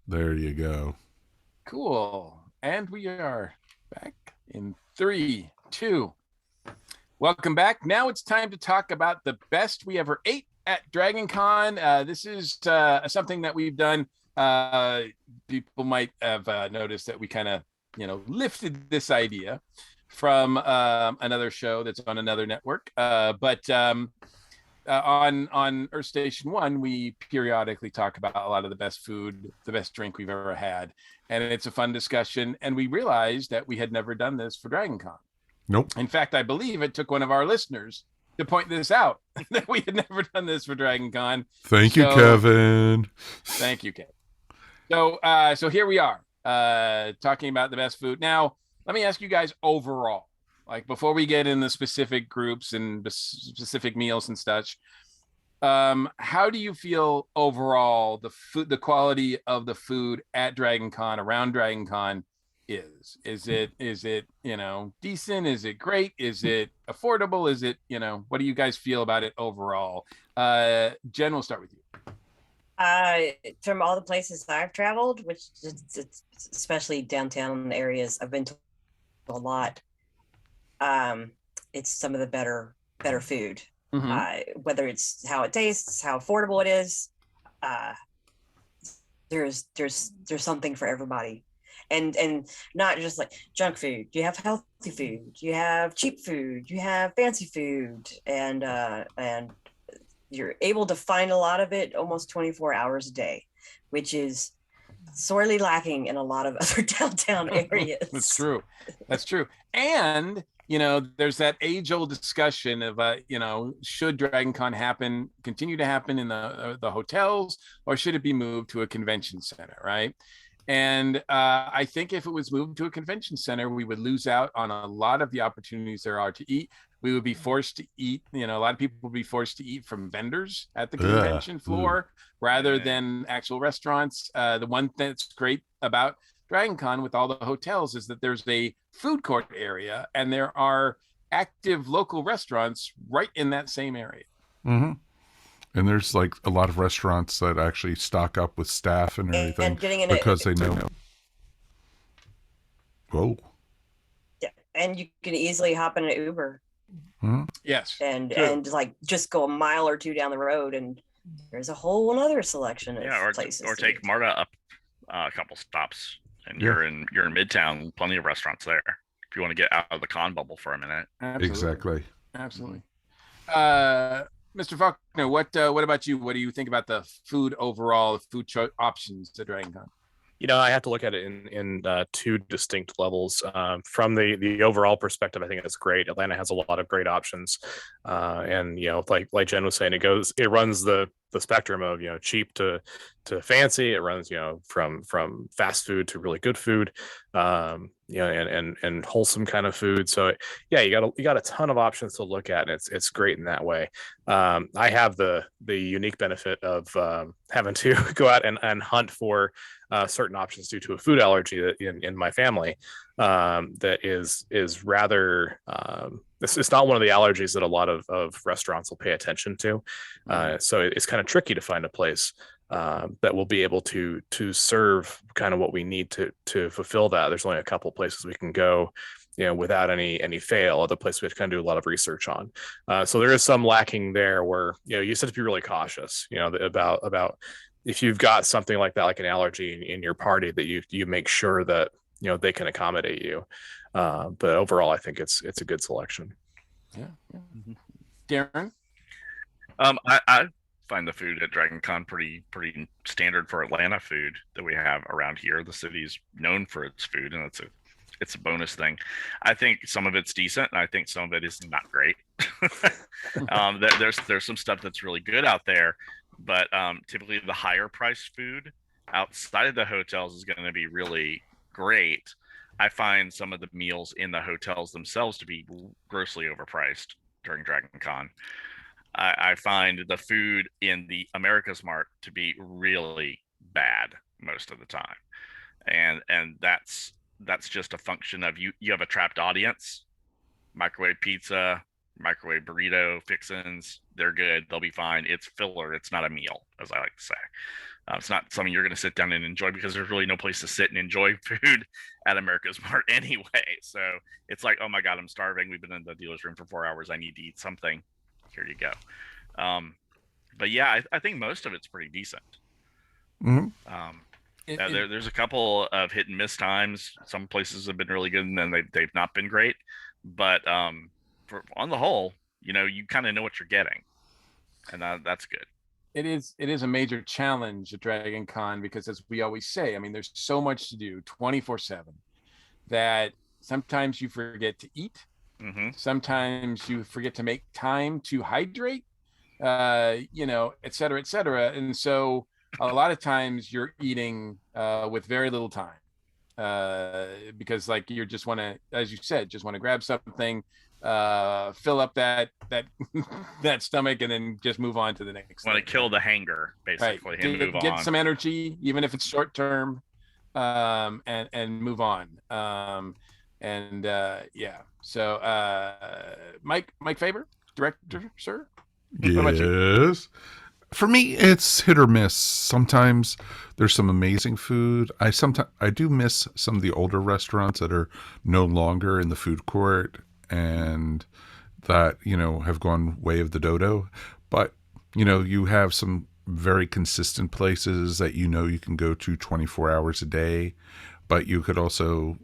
There you go. Cool. And we are back in three, two. Welcome back. Now it's time to talk about the best we ever ate at Dragon Con. This is something that we've done. Uh, People might have noticed that we kind of, lifted this idea from another show that's on another network. But on Earth Station One, we periodically talk about a lot of the best food, the best drink we've ever had, and it's a fun discussion. And we realized that we had never done this for Dragon Con. Nope. In fact, I believe it took one of our listeners to point this out that we had never done this for Dragon Con. Thank you, So Kevin. thank you, Ken. So here we are talking about the best food. Now, let me ask you guys overall, like before we get in the specific groups and specific meals and such. How do you feel overall the quality of the food at Dragon Con, around Dragon Con is it decent? Is it great? Is it affordable? Is it, what do you guys feel about it overall? Jen, we'll start with you. From all the places I've traveled, which it's especially downtown areas, I've been to a lot. It's some of the better food. Whether it's how it tastes, how affordable it is, there's something for everybody, and not just like junk food. You have healthy food, you have cheap food, you have fancy food, and you're able to find a lot of it almost 24 hours a day, which is sorely lacking in a lot of other downtown areas. That's true. And there's that age-old discussion of should Dragon Con continue to happen in the hotels, or should it be moved to a convention center, right? And I think if it was moved to a convention center, we would lose out on a lot of the opportunities there are to eat. We would be forced to eat, a lot of people would be forced to eat from vendors at the convention floor rather than actual restaurants. The one thing that's great about Dragon Con with all the hotels is that there's a food court area and there are active local restaurants right in that same area. Mm-hmm. And there's like a lot of restaurants that actually stock up with staff and everything and getting in because they know. Whoa. Yeah, and you can easily hop in an Uber. Mm-hmm. Yes. And like just go a mile or two down the road and there's a whole other selection of places. Or take Marta up a couple stops and you're in Midtown, plenty of restaurants there if you want to get out of the con bubble for a minute. Exactly. Absolutely. Mr. Falkner, what about you? What do you think about the food overall, the food options at Dragon Con? I have to look at it in two distinct levels. From the overall perspective, I think it's great. Atlanta has a lot of great options, and like Jen was saying, it runs the spectrum of cheap to fancy. It runs from fast food to really good food, and wholesome kind of food. So yeah, you got a ton of options to look at, and it's great in that way. I have the unique benefit of having to go out and hunt for certain options due to a food allergy that in my family that is rather it's not one of the allergies that a lot of restaurants will pay attention to. So it's kind of tricky to find a place that will be able to serve kind of what we need to fulfill that. There's only a couple places we can go without any fail. Other places we have to kind of do a lot of research on. So there is some lacking there where you just have to be really cautious about if you've got something like that, like an allergy in your party, that you make sure that they can accommodate you. But overall, I think it's a good selection. Yeah. Darren? I find the food at Dragon Con pretty standard for Atlanta food that we have around here. The city's known for its food, and it's a bonus thing. I think some of it's decent, and I think some of it is not great. There's some stuff that's really good out there, but typically the higher priced food outside of the hotels is going to be really great. I find some of the meals in the hotels themselves to be grossly overpriced during Dragon Con. I find the food in the America's Mart to be really bad most of the time, and that's just a function of you have a trapped audience. Microwave pizza, microwave burrito fixins. They're good. They'll be fine. It's filler. It's not a meal, as I like to say. It's not something you're going to sit down and enjoy because there's really no place to sit and enjoy food at America's Mart anyway. So it's like, oh my God, I'm starving. We've been in the dealer's room for 4 hours. I need to eat something. Here you go. But yeah, I think most of it's pretty decent. Mhm. There's a couple of hit and miss times. Some places have been really good, and then they've not been great. But on the whole, you kind of know what you're getting, and that's good. It is a major challenge at Dragon Con because, as we always say, I mean, there's so much to do 24/7 that sometimes you forget to eat. Mm-hmm. Sometimes you forget to make time to hydrate, et cetera, et cetera. And so a lot of times you're eating with very little time because like you just want to, as you said, just want to grab something, fill up that that stomach, and then just move on to the next. Want to kill the hanger, basically, right. and move get on. Some energy, even if it's short term, and move on. Yeah. So Mike Faber, director, sir. What about you? Yes. For me, it's hit or miss. Sometimes there's some amazing food. I do miss some of the older restaurants that are no longer in the food court and that, have gone way of the dodo. But, you have some very consistent places that you can go to 24 hours a day. But you could also,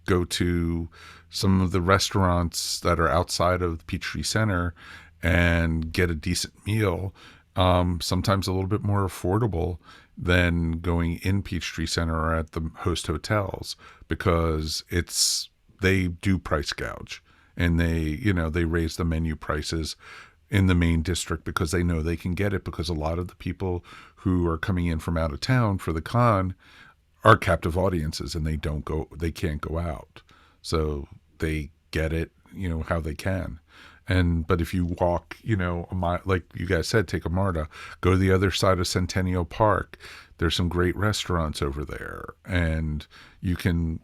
go to some of the restaurants that are outside of the Peachtree Center and get a decent meal. Sometimes a little bit more affordable than going in Peachtree Center or at the host hotels because they do price gouge and they raise the menu prices in the main district because they know they can get it because a lot of the people who are coming in from out of town for the con are captive audiences and they can't go out. So they get it, how they can. But if you walk, a mile, like you guys said, take a MARTA, go to the other side of Centennial Park. There's some great restaurants over there, and you can,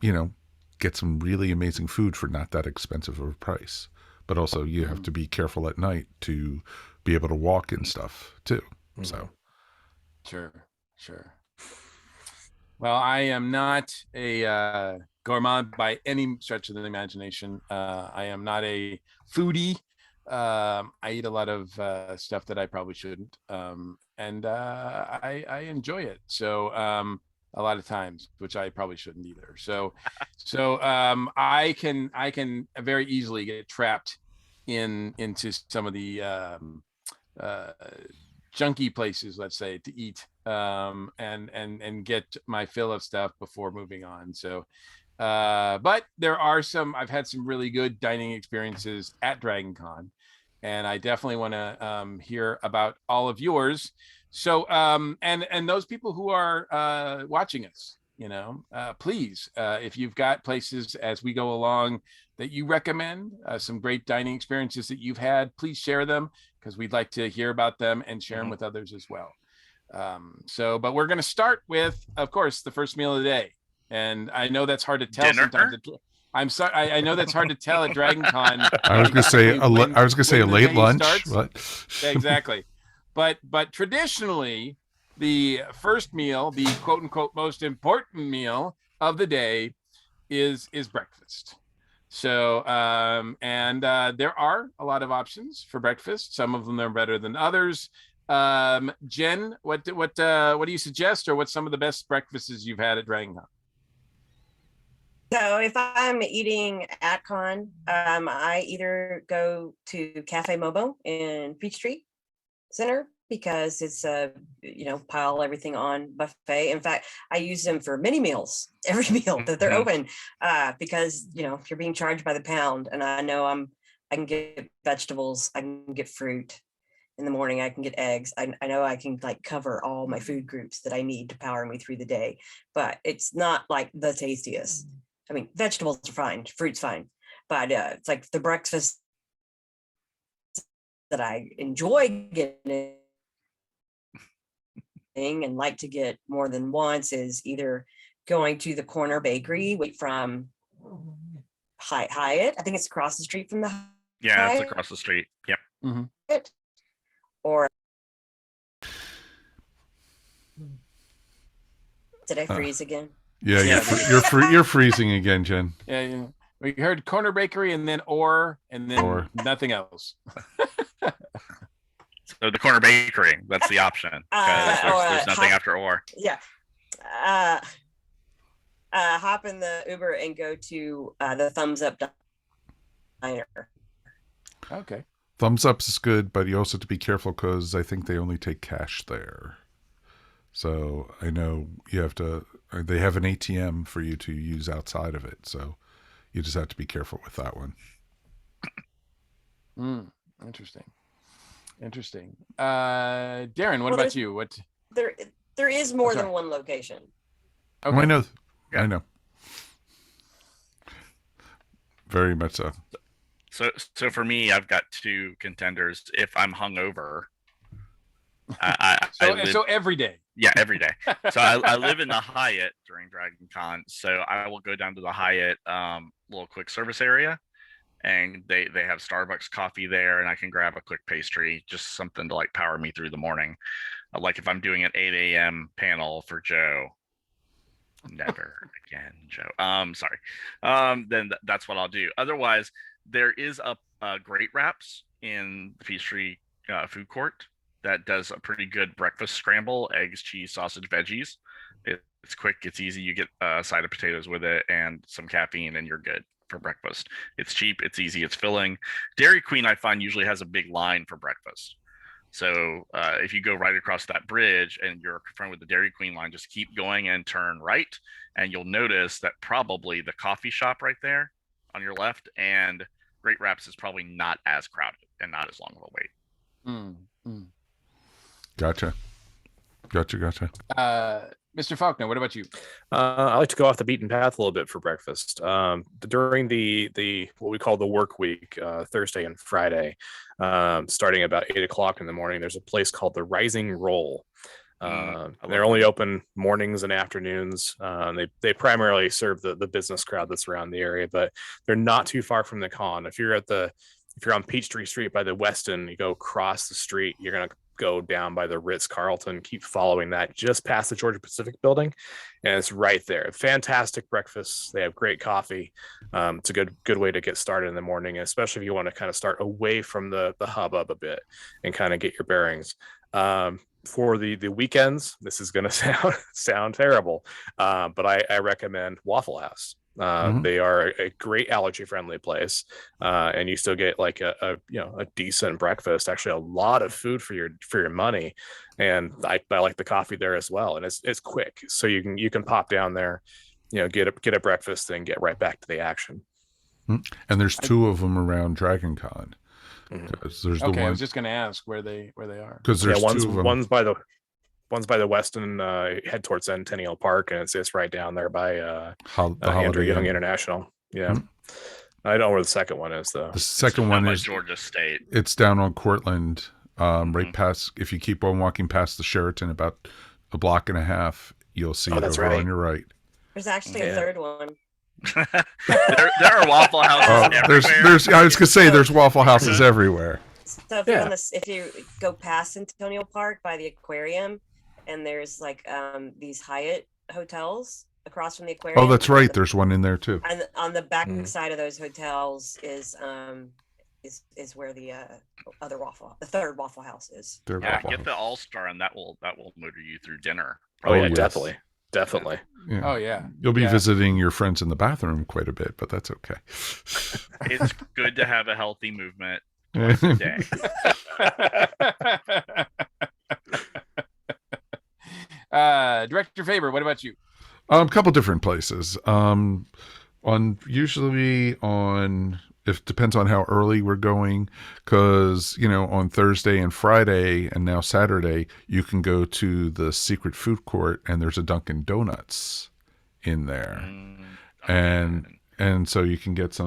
get some really amazing food for not that expensive of a price. But also, you have to be careful at night to be able to walk and stuff too. So, Sure. Well, I am not a gourmand by any stretch of the imagination. I am not a foodie. I eat a lot of stuff that I probably shouldn't, and I enjoy it. So a lot of times, which I probably shouldn't either. So I can very easily get trapped into some of the junky places, let's say, to eat and get my fill of stuff before moving on. So but I've had some really good dining experiences at Dragon Con, and I definitely want to hear about all of yours. So and those people who are watching us, please, if you've got places as we go along that you recommend, some great dining experiences that you've had, please share them because we'd like to hear about them and share them with others as well. But we're going to start with, of course, the first meal of the day. And I know that's hard to tell Dinner? sometimes. I'm sorry. I know that's hard to tell at Dragon Con. I was going to say a late lunch. Yeah, exactly. But traditionally, the first meal, the quote unquote most important meal of the day, is breakfast. So there are a lot of options for breakfast. Some of them are better than others. Jen, what do you suggest, or what's some of the best breakfasts you've had at Dragon Con? So if I'm eating at con, I either go to Cafe Mobo in Peachtree Center because it's a pile everything on buffet. In fact, I use them for mini meals every meal that they're open because if you're being charged by the pound, and I know I can get vegetables, I can get fruit. In the morning, I can get eggs. I know I can cover all my food groups that I need to power me through the day, but it's not like the tastiest. I mean, vegetables are fine, fruit's fine, but it's like the breakfast that I enjoy getting and like to get more than once is either going to the corner bakery from Hyatt. I think it's across the street from the Yeah, it's Right. across the street. Yep. it, or did I freeze again? Yeah, Yeah, you're freezing again, Jen. Yeah. We heard corner bakery and then and then Or. nothing else. So the corner bakery, that's the option because there's nothing after or. Yeah. Hop in the Uber and go to the Thumbs Up Diner. Okay. Thumbs Ups is good, but you also have to be careful because I think they only take cash there. So I know you have to. They have an ATM for you to use outside of it, so you just have to be careful with that one. Interesting. Darren, what about you? What? There is more than one location. Okay. Oh, I know. Yeah. I know. Very much so. So for me, I've got two contenders. If I'm hungover, so every day. Yeah, every day. So I live in the Hyatt during Dragon Con, so I will go down to the Hyatt little quick service area, and they have Starbucks coffee there, and I can grab a quick pastry, just something to like power me through the morning. Like if I'm doing an 8 a.m. panel for Joe, never again, Joe. Sorry. Then that's what I'll do. Otherwise, there is a Great Wraps in the Peachtree food court that does a pretty good breakfast scramble: eggs, cheese, sausage, veggies. It's quick, it's easy. You get a side of potatoes with it and some caffeine, and you're good for breakfast. It's cheap, it's easy, it's filling. Dairy Queen, I find, usually has a big line for breakfast. So if you go right across that bridge and you're confronted with the Dairy Queen line, just keep going and turn right, and you'll notice that probably the coffee shop right there on your left and Great Wraps is probably not as crowded and not as long of a wait. Gotcha. Mr. Falkner, what about you? I like to go off the beaten path a little bit for breakfast. During the what we call the work week, Thursday and Friday, starting about 8 o'clock in the morning, there's a place called the Rising Roll. They're only open mornings and afternoons. They primarily serve the business crowd that's around the area, but they're not too far from the con. If you're on Peachtree Street by the Westin, you go across the street, you're gonna go down by the Ritz-Carlton, keep following that just past the Georgia Pacific building, and it's right there. Fantastic breakfast. They have great coffee. It's a good way to get started in the morning, especially if you want to kind of start away from the hubbub a bit and kind of get your bearings. For the weekends, this is going to sound terrible, but I recommend Waffle House. They are a great allergy friendly place, and you still get like a decent breakfast, actually a lot of food for your money. And I like the coffee there as well, and it's quick, so you can pop down there, get a breakfast and get right back to the action. And there's two of them around Dragon Con. There's the one. I was just going to ask where they are, because there's two of them. One's by the Westin, head towards Centennial Park, and it's right down there by Andrew Young International. Yeah. I don't know where the second one is though. The second one is Georgia State. It's down on Cortland, right past. If you keep on walking past the Sheraton, about a block and a half, you'll see it over on your right. There's actually a third one. there are Waffle Houses everywhere. I was gonna say there's Waffle Houses everywhere. So if you go past Centennial Park by the aquarium, and there's like these Hyatt hotels across from the aquarium. Oh, that's right. There's one in there too. And on the back side of those hotels is where the third Waffle House is. Get the All-Star, and that will motor you through dinner. Definitely. Yeah. Oh yeah. You'll be visiting your friends in the bathroom quite a bit, but that's okay. It's good to have a healthy movement once a day. Director Faber, what about you? A couple different places. It depends on how early we're going, because on Thursday and Friday and now Saturday you can go to the secret food court, and there's a Dunkin' Donuts in there, and so you can get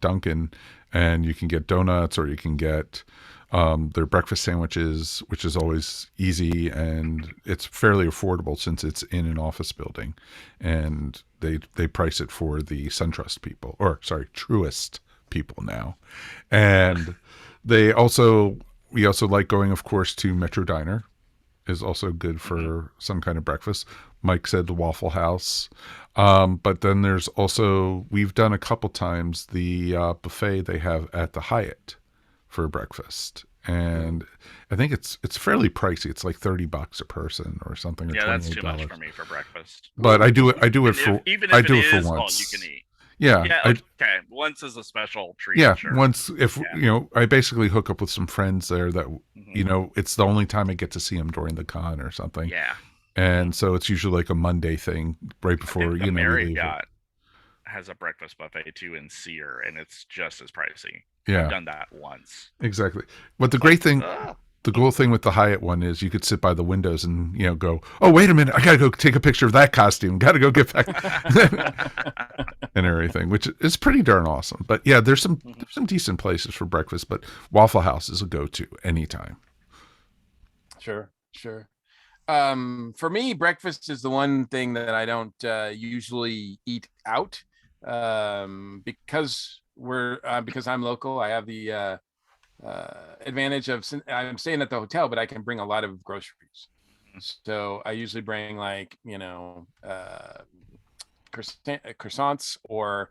Dunkin', and you can get donuts, or you can get their breakfast sandwiches, which is always easy, and it's fairly affordable since it's in an office building, and they price it for the SunTrust people, Truist people now. And we also like going, of course, to Metro Diner is also good for some kind of breakfast. Mike said the Waffle House. But then there's also, we've done a couple times the buffet they have at the Hyatt for breakfast. And I think it's fairly pricey. It's like $30 a person or something. Or Yeah, that's too $28. much for me for breakfast. But I do it Even for if it is all once. you can eat. Yeah. Yeah, okay. Once is a special treat. Yeah. Sure. Once, if I basically hook up with some friends there that it's the only time I get to see them during the con or something. Yeah. And so it's usually like a Monday thing right before the we leave. Marriott has a breakfast buffet too in Sear, and it's just as pricey. Yeah. I've done that once. Exactly. But the cool thing with the Hyatt one is you could sit by the windows and go, oh, wait a minute, I gotta go take a picture of that costume, gotta go get back and everything, which is pretty darn awesome. But yeah, there's some decent places for breakfast, but Waffle House is a go-to anytime. Sure. For me, breakfast is the one thing that I don't usually eat out because I'm local. I have the advantage of, I'm staying at the hotel, but I can bring a lot of groceries. So I usually bring croissants or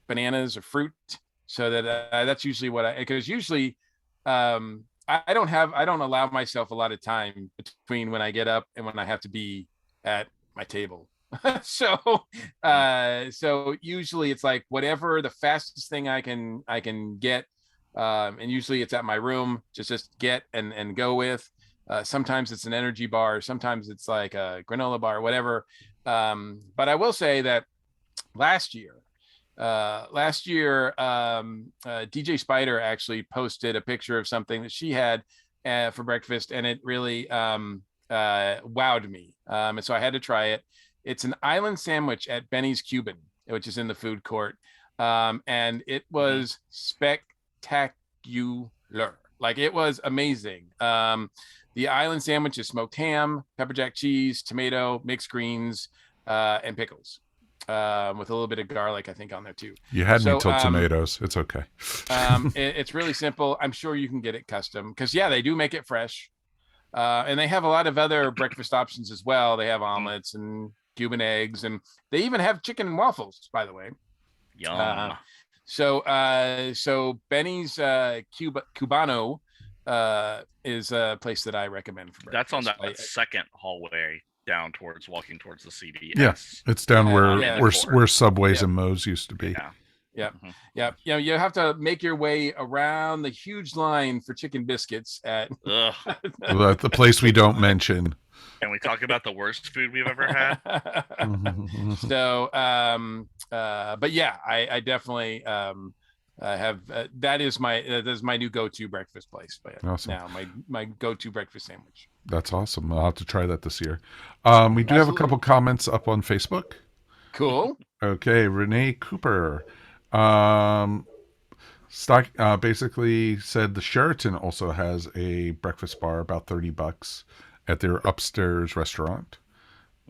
bananas or fruit. So that that's usually because usually I don't allow myself a lot of time between when I get up and when I have to be at my table. So usually it's like whatever the fastest thing I can get, and usually it's at my room, just get and go with. Sometimes it's an energy bar, sometimes it's like a granola bar, whatever. But I will say that last year, DJ Spider actually posted a picture of something that she had for breakfast, and it really wowed me. And so I had to try it. It's an island sandwich at Benny's Cuban, which is in the food court. And it was spectacular. Like, it was amazing. The island sandwich is smoked ham, pepper jack cheese, tomato, mixed greens, and pickles. With a little bit of garlic, I think, on there too. You had me till tomatoes. It's okay. It's really simple. I'm sure you can get it custom because they do make it fresh. And they have a lot of other breakfast options as well. They have omelets and Cuban eggs, and they even have chicken and waffles, by the way. Yum. So Benny's Cubano is a place that I recommend for breakfast. That's on that second hallway down walking towards the CBS. Yeah, it's down where Subways and Moe's used to be. Yeah. You have to make your way around the huge line for chicken biscuits at the place we don't mention. Can we talk about the worst food we've ever had? So, but yeah, I definitely have that is my new go-to breakfast place. But awesome. Now my go-to breakfast sandwich. That's awesome. I'll have to try that this year. We do have a couple comments up on Facebook. Cool. Okay, Renee Cooper. Basically said the Sheraton also has a breakfast bar about $30 at their upstairs restaurant.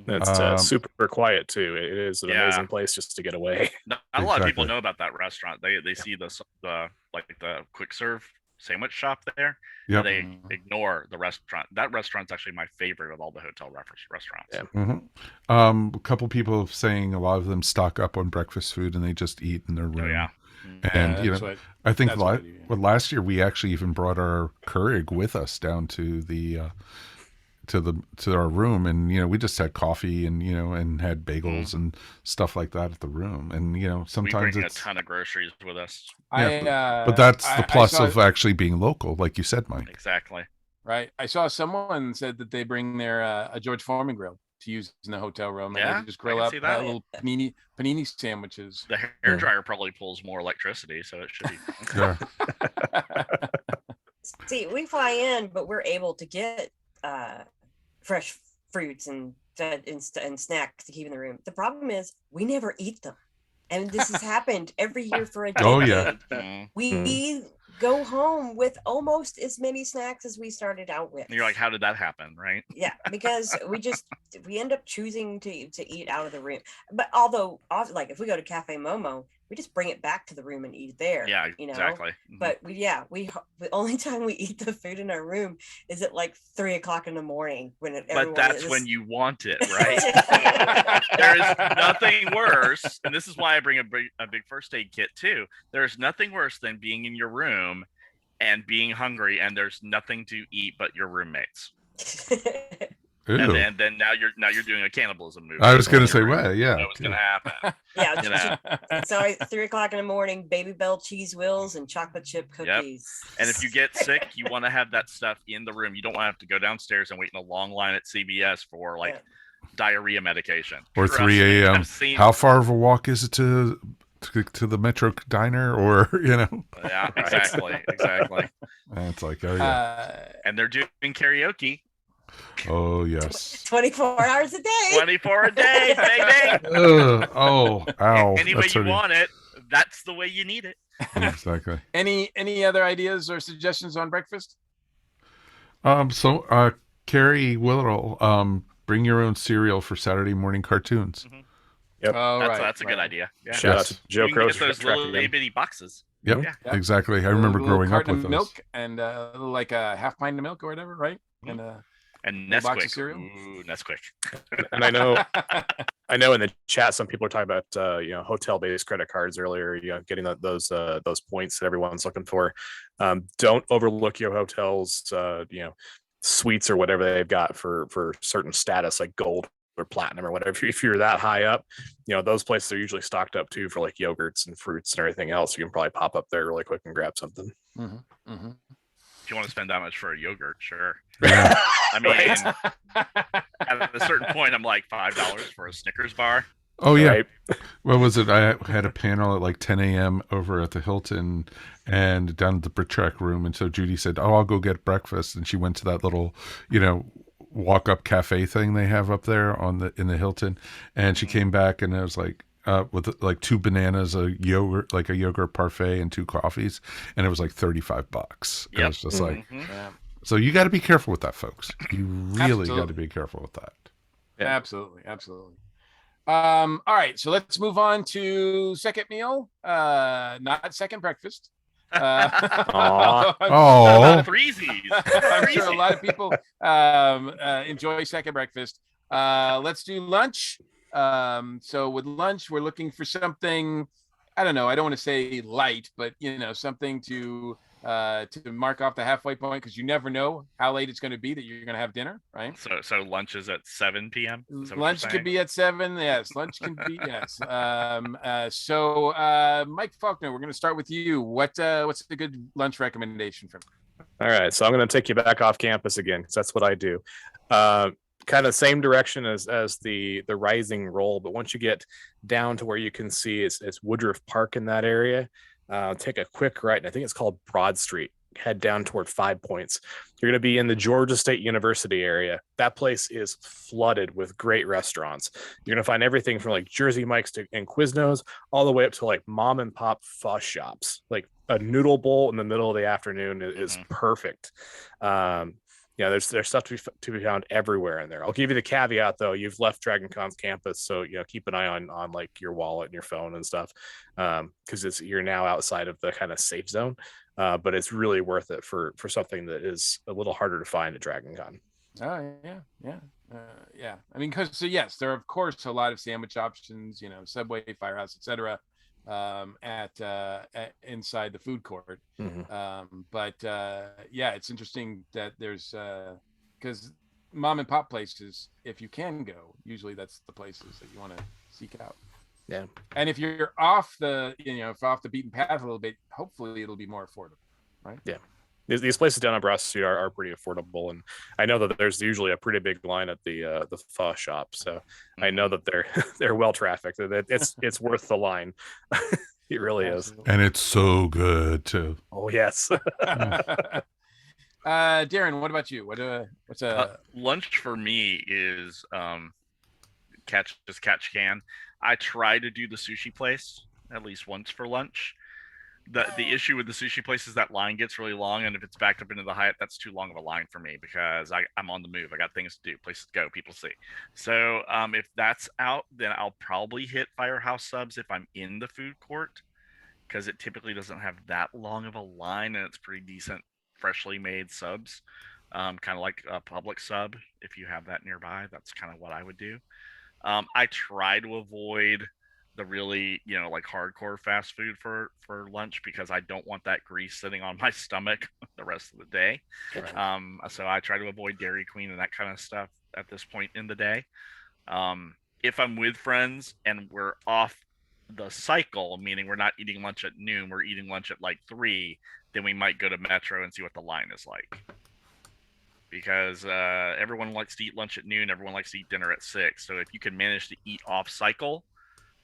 That's super quiet too. It is an amazing place just to get away. Not a lot of people know about that restaurant. They see the quick serve sandwich shop there. Yep. They ignore the restaurant. That restaurant's actually my favorite of all the hotel restaurants. Yeah. Mm-hmm. A couple people saying a lot of them stock up on breakfast food and they just eat in their room. Oh, yeah. And I think last year we actually even brought our Keurig with us down to the to our room, and we just had coffee and and had bagels and stuff like that at the room, and sometimes we bring it's a ton of groceries with us. But that's the plus of actually being local, like you said, Mike. Exactly. Right. I saw someone said that they bring their a George Foreman grill to use in the hotel room. And they just grill up little panini sandwiches. The hair dryer probably pulls more electricity, so it should be fun. See, we fly in, but we're able to get fresh fruits and snacks to keep in the room. The problem is we never eat them, and this has happened every year for a decade. Oh yeah. We go home with almost as many snacks as we started out with. And you're like, how did that happen, right? Yeah, because we end up choosing to eat out of the room. But although, like if we go to Cafe Momo, we just bring it back to the room and eat there. Yeah, you know. exactly. But the only time we eat the food in our room is at like 3 o'clock in the morning but that's when you want it, right? There is nothing worse, and this is why I bring a big first aid kit too. There's nothing worse than being in your room and being hungry, and there's nothing to eat but your roommates. Ew. And then now you're doing a cannibalism movie. I was gonna say, well, yeah. You know what's gonna happen. Yeah, You know? so 3 o'clock in the morning, Baby Bell cheese wheels and chocolate chip cookies. And if you get sick, you want to have that stuff in the room. You don't want to have to go downstairs and wait in a long line at CVS for like diarrhea medication. Or Trust 3 me, a.m. I've seen- How far of a walk is it to the Metro Diner, or Yeah, exactly. It's like, oh yeah. And they're doing karaoke Oh yes. 24 hours a day. 24 a day, baby. Oh, ow. Any way That's you hurting. want it, that's the way you need it. Exactly. Any other ideas or suggestions on breakfast? So Carrie Willittle, bring your own cereal for Saturday morning cartoons. Mm-hmm. Yep. Oh, That's a good idea. Yeah. Shout out to Joe You can Crow get those little itty bitty boxes. Yep, Yeah. exactly. I remember A little growing up carton with of those. milk and like a half pint of milk or whatever, right? Mhm. And little box of Nesquik. cereal? Ooh, Nesquik. And I know in the chat some people are talking about hotel-based credit cards earlier. Getting those points that everyone's looking for. Don't overlook your hotels. Suites or whatever they've got for certain status like gold or platinum or whatever. If you're that high up, those places are usually stocked up too for like yogurts and fruits and everything else. You can probably pop up there really quick and grab something. Mm-hmm. Mm-hmm. If you want to spend that much for a yogurt, sure. Yeah. I mean, at a certain point, I'm like $5 for a Snickers bar. Oh yeah. Right? What was it? I had a panel at like 10 a.m. over at the Hilton and down at the Britrek room. And so Judy said, "Oh, I'll go get breakfast." And she went to that little, walk up cafe thing they have up there in the Hilton. And she came back and it was like, with like 2 bananas, a yogurt parfait and 2 coffees. And it was like $35. It was just like, Yeah. so you got to be careful with that, folks. You really got to be careful with that. Yeah. Absolutely. All right, so let's move on to second meal, not second breakfast. Aw. Oh, Threesies. I'm sure a lot of people enjoy second breakfast. Let's do lunch. So with lunch, we're looking for something, I don't know, I don't want to say light, but something to mark off the halfway point, because you never know how late it's going to be that you're going to have dinner, right? So lunch is at 7 p.m. Is that what Lunch you're could saying? be at 7. Yes, lunch can be yes. So Mike Falkner, we're going to start with you. What's a good lunch recommendation from you? All right, so I'm going to take you back off campus again because that's what I do. Kind of same direction as the rising roll, but once you get down to where you can see it's Woodruff Park in that area, take a quick right, and I think it's called Broad Street. Head down toward 5 Points. You're going to be in the Georgia State University area. That place is flooded with great restaurants. You're going to find everything from like Jersey Mike's and Quiznos all the way up to like mom and pop pho shops. Like a noodle bowl in the middle of the afternoon is perfect. There's stuff to be found everywhere in there. I'll give you the caveat though. You've left Dragon Con's campus, so keep an eye on like your wallet and your phone and stuff, because you're now outside of the kind of safe zone. But it's really worth it for something that is a little harder to find at Dragon Con. Oh yeah. I mean, because yes, there are of course a lot of sandwich options, Subway, Firehouse, etc. At inside the food court. But it's interesting that there's because mom and pop places, if you can go, usually that's the places that you want to seek out. Yeah. And if you're off the off the beaten path a little bit, hopefully it'll be more affordable, right? Yeah. These places down on Broad Street are pretty affordable, and I know that there's usually a pretty big line at the pho shop, so I know that they're well trafficked. It's worth the line. It really is, and it's so good too. Oh yes. Darren, what about you? What's a lunch for me is catch can. I try to do the sushi place at least once for lunch. the issue with the sushi place is that line gets really long, and if it's backed up into the Hyatt, that's too long of a line for me because I'm on the move. I got things to do, places to go, people to see. So if that's out, then I'll probably hit Firehouse Subs if I'm in the food court, because it typically doesn't have that long of a line, and it's pretty decent, freshly made subs. Kind of like a public sub. If you have that nearby, that's kind of what I would do. I try to avoid the really, like hardcore fast food for lunch because I don't want that grease sitting on my stomach the rest of the day. Right. So I try to avoid Dairy Queen and that kind of stuff at this point in the day. If I'm with friends and we're off the cycle, meaning we're not eating lunch at noon, we're eating lunch at like 3, then we might go to Metro and see what the line is like. Because everyone likes to eat lunch at noon, everyone likes to eat dinner at 6. So if you can manage to eat off cycle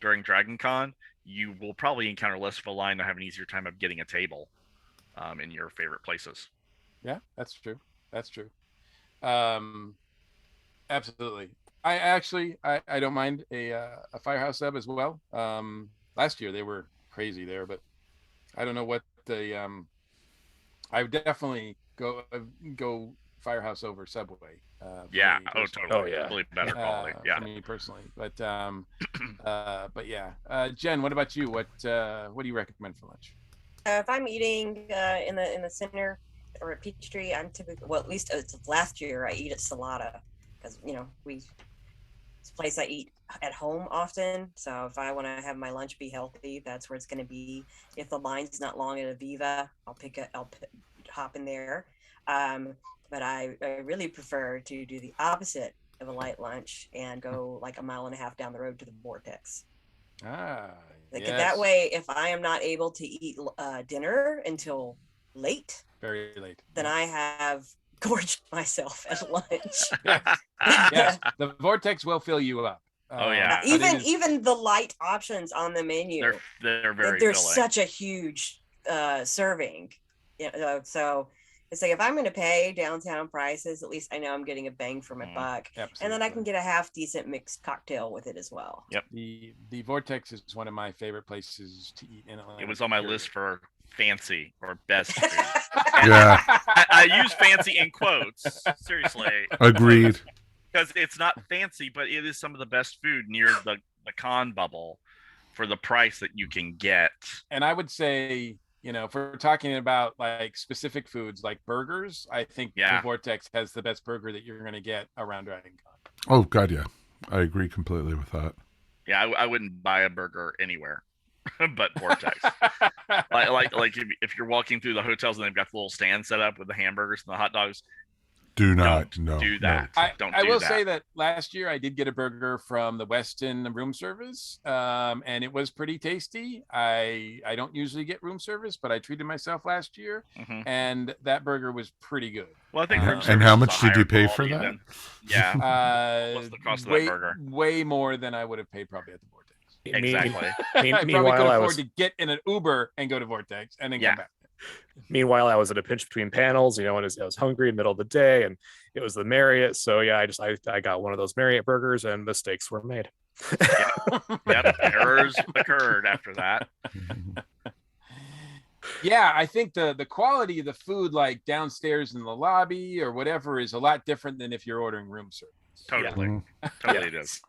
during Dragon Con, you will probably encounter less of a line and have an easier time of getting a table in your favorite places. Yeah, that's true. That's true. Absolutely. I don't mind a Firehouse Sub as well. Last year they were crazy there, but I don't know what the I would definitely go Firehouse over Subway. Yeah. Me Oh, personally. totally. Oh, yeah. Totally better quality. Yeah. For me personally, but yeah. Jen, what about you? What do you recommend for lunch? If I'm eating in the center or at Peachtree, I'm typically, well, at least last year I eat at Salata because it's a place I eat at home often. So if I want to have my lunch be healthy, that's where it's going to be. If the line's not long at Aviva, I'll hop in there. But I really prefer to do the opposite of a light lunch and go like 1.5 miles down the road to the Vortex. Yes. That way, if I am not able to eat dinner until late, Very late. then I have gorged myself at lunch. Yes, the Vortex will fill you up. Oh, yeah. Even the light options on the menu, they're very there's filling. such a huge serving. So it's like if I'm going to pay downtown prices, at least I know I'm getting a bang for my buck. Absolutely. And then I can get a half decent mixed cocktail with it as well. Yep. The Vortex is one of my favorite places to eat in Atlanta. It was on my list for fancy or best food. Yeah. I use fancy in quotes. Seriously. Agreed. Because it's not fancy, but it is some of the best food near the con bubble for the price that you can get. And I would say, if we're talking about like specific foods like burgers, I think the Vortex has the best burger that you're going to get around Dragon Con. Oh, God, yeah. I agree completely with that. Yeah, I wouldn't buy a burger anywhere but Vortex. like if you're walking through the hotels and they've got the little stand set up with the hamburgers and the hot dogs, do not do that. No. I will say that last year I did get a burger from the Westin room service, and it was pretty tasty. I don't usually get room service, but I treated myself last year, and that burger was pretty good. Well, I think room service and how is much a did you higher pay for quality that? than- yeah. What's the cost of that burger? Way more than I would have paid probably at the Vortex. Exactly. I probably Meanwhile, could afford to get in an Uber and go to Vortex and then come back. Meanwhile, I was at a pinch between panels, and I was hungry in the middle of the day, and it was the Marriott. So yeah, I got one of those Marriott burgers, and mistakes were made. Yep. Errors occurred after that. Yeah, I think the quality of the food, like downstairs in the lobby or whatever, is a lot different than if you're ordering room service. Totally. Totally it is.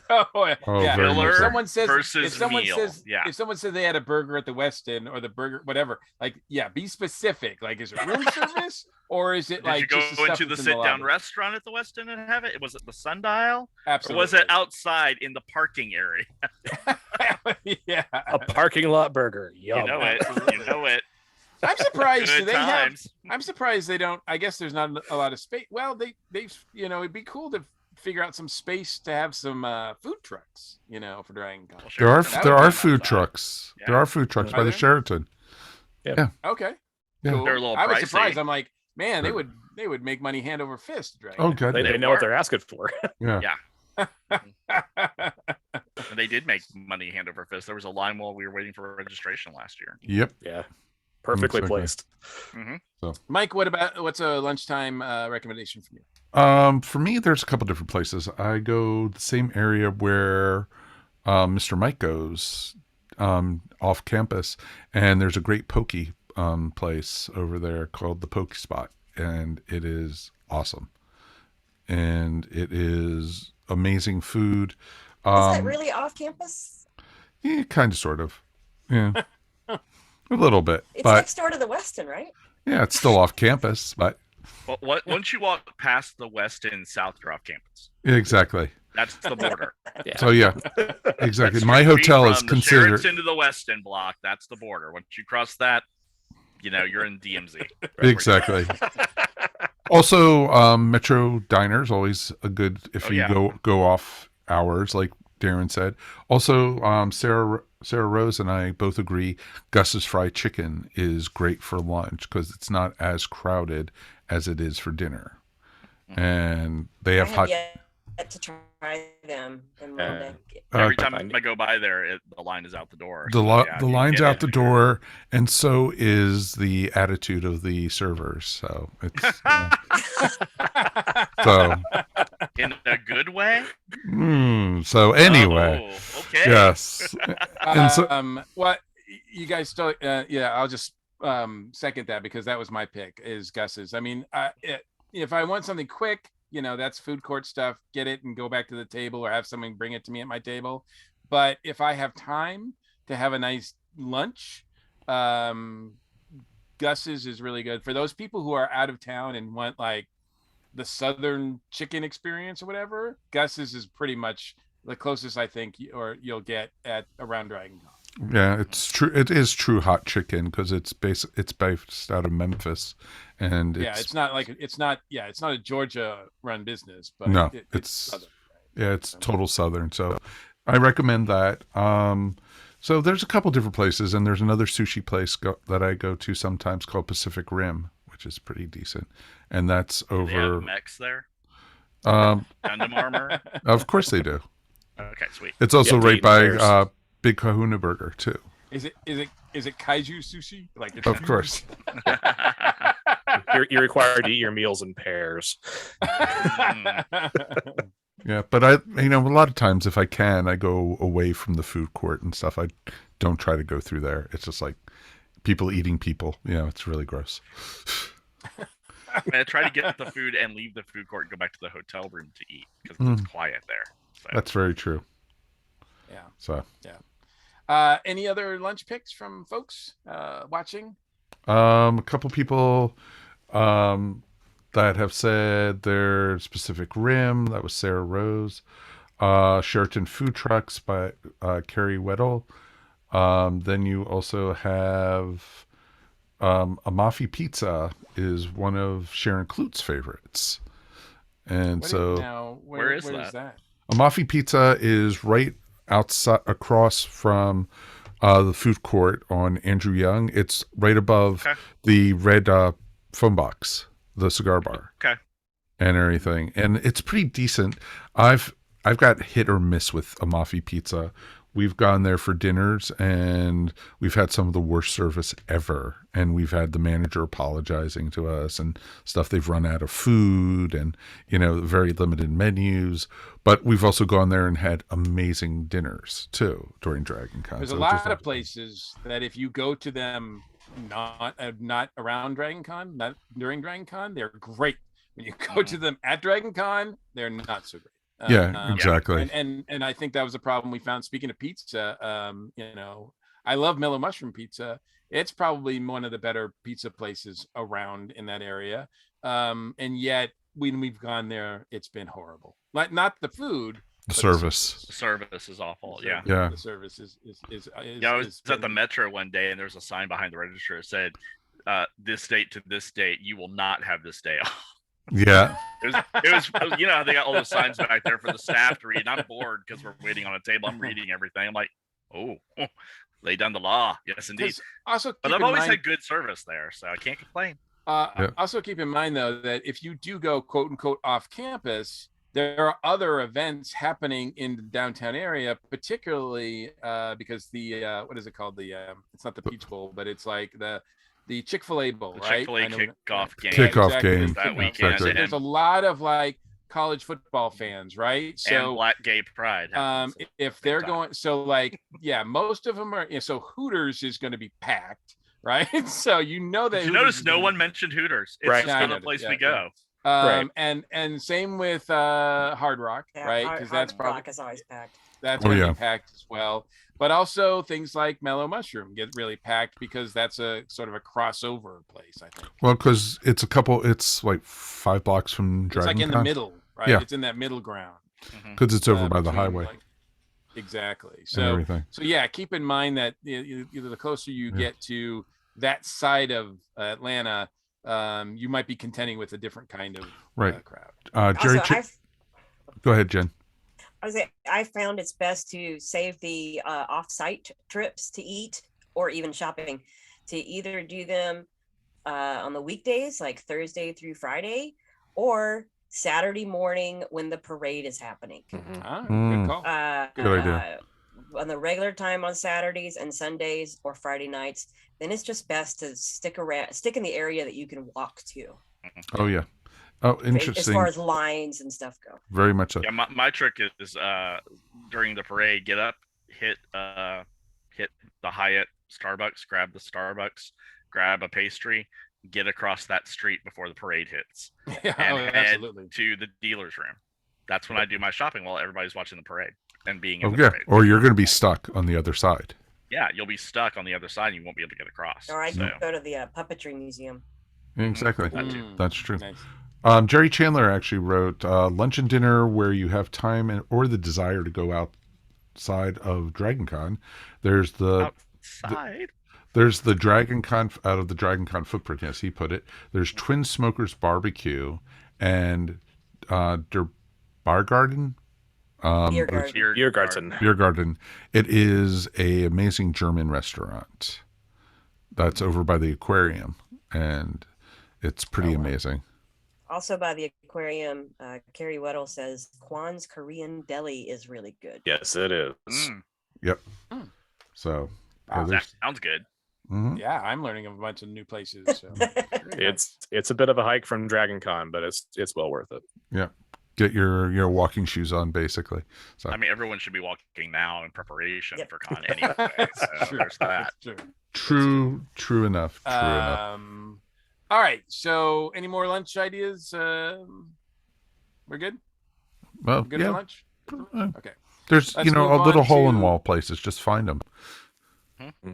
If someone says versus meal. If someone said they had a burger at the Westin or the burger, whatever, like, be specific. Like, is it room service or is it like Did you just go the into the stuff sit that's in down restaurant at the Westin and have it? Was it the Sundial? Absolutely. Or was it outside in the parking area? Yeah. A parking lot burger. Yum. You know it. I'm surprised Good times. I'm surprised they don't. I guess there's not a lot of space. Well, they it'd be cool to figure out some space to have some food trucks, for Dragon Con. There are food trucks. Yeah. There are food trucks by the Sheraton. Yeah. Okay. Yeah. Cool. They're a little I was pricey. surprised. I'm like, man, they would make money hand over fist. Dragon Oh, Con. good. They know what they're asking for. Yeah. And they did make money hand over fist. There was a line while we were waiting for registration last year. Yep. Yeah. Perfectly Exactly. placed. Mike, what's a lunchtime recommendation from you? For me, there's a couple different places. I go the same area where Mr. Mike goes. off campus, and there's a great pokey place over there called the Poke Spot, and it is awesome, and it is amazing food. Is that really off campus? Yeah, kind of, sort of, yeah, a little bit, It's but next door to the Westin, right? yeah, it's still off campus, but Well, once you walk past the Westin South, you're off campus. exactly. That's the border. Yeah. So yeah, exactly. That's My your street hotel is from the considered Sheraton to the Westin block. That's the border. Once you cross that, you're in DMZ. exactly. Also, Metro Diner's always a good if Oh, you yeah. go off hours, like Darren said. Also, Sarah Rose and I both agree Gus's fried chicken is great for lunch because it's not as crowded as it is for dinner, and they I have have hot. yet to try them in Monday. Every Uh, time I go by there, the line is out the door. The, So, lo- yeah, the you line's get out in the there. door, and so is the attitude of the servers. So it's so In a good way. so anyway, Oh, okay. yes, and so What you guys still? Yeah, I'll just second that because that was my pick. Is Gus's. I mean, if I want something quick, that's food court stuff. Get it and go back to the table, or have someone bring it to me at my table. But if I have time to have a nice lunch, Gus's is really good for those people who are out of town and want like the Southern chicken experience or whatever. Gus's is pretty much the closest I think you'll get at around Dragon Con. yeah, it's true. It is true hot chicken because it's based out of Memphis, and It's not a Georgia run business, but no, it's it's Southern. yeah, it's total Southern. So I recommend that. So there's a couple different places, and there's another sushi place that I go to sometimes called Pacific Rim, which is pretty decent, and that's They over. have mechs there. Um, Gundam armor. of course they do. Okay, sweet. It's also You have to right eat by theirs. Big Kahuna Burger too. Is it kaiju sushi? Like the Of course. You're required to eat your meals in pairs. Yeah, but a lot of times if I can, I go away from the food court and stuff. I don't try to go through there. It's just like people eating people. It's really gross. I try to get the food and leave the food court and go back to the hotel room to eat because it's quiet there. So. That's very true. Yeah. So, Any other lunch picks from folks watching? a couple people that have said their Pacific Rim. That was Sarah Rose. Sheraton Food Trucks by Carrie Weddle. Then you also have Amafi Pizza is one of Sharon Klut's favorites. And where is that? Amafi Pizza is right outside, across from the food court on Andrew Young. It's right above the red phone box, the cigar bar, and everything. And it's pretty decent. I've got hit or miss with Amafi Pizza. We've gone there for dinners, and we've had some of the worst service ever. And we've had the manager apologizing to us and stuff. They've run out of food and, very limited menus. But we've also gone there and had amazing dinners, too, during Dragon Con. There's a lot of places that if you go to them not around Dragon Con, not during Dragon Con, they're great. When you go to them at Dragon Con, they're not so great. Exactly. And I think that was a problem we found. Speaking of pizza, I love Mellow Mushroom Pizza. It's probably one of the better pizza places around in that area. And yet when we've gone there, it's been horrible. Like not the food, the service. The service is awful. Yeah. Yeah. The service is I was at the Metro one day, and there was a sign behind the register that said, "This date to this date, you will not have this day off." Yeah. It was they got all those signs back there for the staff to read. I'm bored because we're waiting on a table. I'm reading everything. I'm like, oh, lay down the law. Yes, indeed. Also, but I've always had good service there, so I can't complain. Also, keep in mind though that if you do go quote unquote off campus, there are other events happening in the downtown area, particularly because the what is it called? It's not the Peach Bowl, but it's like the Chick-fil-A Bowl, right? Chick-fil-A kickoff game. Kickoff game that weekend. Exactly. There's a lot of like college football fans, right? And So Black Gay Pride. if they're going, so like, yeah, most of them are, so Hooters is going to be packed, right? So that Did you Hooters notice is no gonna one be- mentioned Hooters? It's Right. just Yeah, I another noticed. place we Yeah, go. Right. And same with Hard Rock, Yeah, right? Because that's Hard probably Rock is always packed. that's Oh, going to yeah. be packed as well. But also things like Mellow Mushroom get really packed because that's a sort of a crossover place, I think. Well, because it's like 5 blocks from It's like Dragon in the Con. middle, right? Yeah. It's in that middle ground. Mhm. Because it's over by the between, highway like- exactly. and So everything. yeah, keep in mind that the closer you Yeah. get to that side of Atlanta, you might be contending with a different kind of Right. crowd. Jerry, Also, go ahead, Jen. I found it's best to save the off-site trips to eat or even shopping, to either do them on the weekdays, like Thursday through Friday, or Saturday morning when the parade is happening. Mhm. Ah, Mm. good call. Good idea. On the regular time on Saturdays and Sundays or Friday nights, then it's just best to stick in the area that you can walk to. Oh, yeah. Oh, As interesting. far as lines and stuff go. Very much so. Yeah, my trick is during the parade, get up, hit the Hyatt Starbucks, grab the Starbucks, grab a pastry, get across that street before the parade hits, Yeah, and oh, head absolutely. to the dealer's room. That's when I do my shopping while everybody's watching the parade and being in Oh, the yeah. parade. Or you're going to be stuck on the other side. Yeah, you'll be stuck on the other side and you won't be able to get across. Or I So go to the puppetry museum. Exactly. That too. That's true. Nice. Jerry Chandler actually wrote lunch and dinner where you have time or the desire to go outside of Dragon Con. There's outside. there's the Dragon Con out of the Dragon Con footprint. Yes, he put it. There's Twin Smokers Barbecue and Der Bar Garden. Beer but it's- garden. Biergarten. Beer Garden. It is a amazing German restaurant that's over by the aquarium, and it's pretty Oh, wow. amazing. Also by the aquarium, Carrie Weddle says Kwan's Korean Deli is really good. Yes, it is. So Wow. That sounds good. mhm. Yeah, I'm learning a bunch of new places. So. It's a bit of a hike from Dragon Con, but it's well worth it. Get your walking shoes on, basically. So I mean, everyone should be walking now in preparation Yep. for con anyway. So True. there's that. That's true. true enough. True enough. All right. So, any more lunch ideas? We're good. Well, Good for yeah. lunch. Okay. There's Let's a move little on hole in to- wall places. Just find them.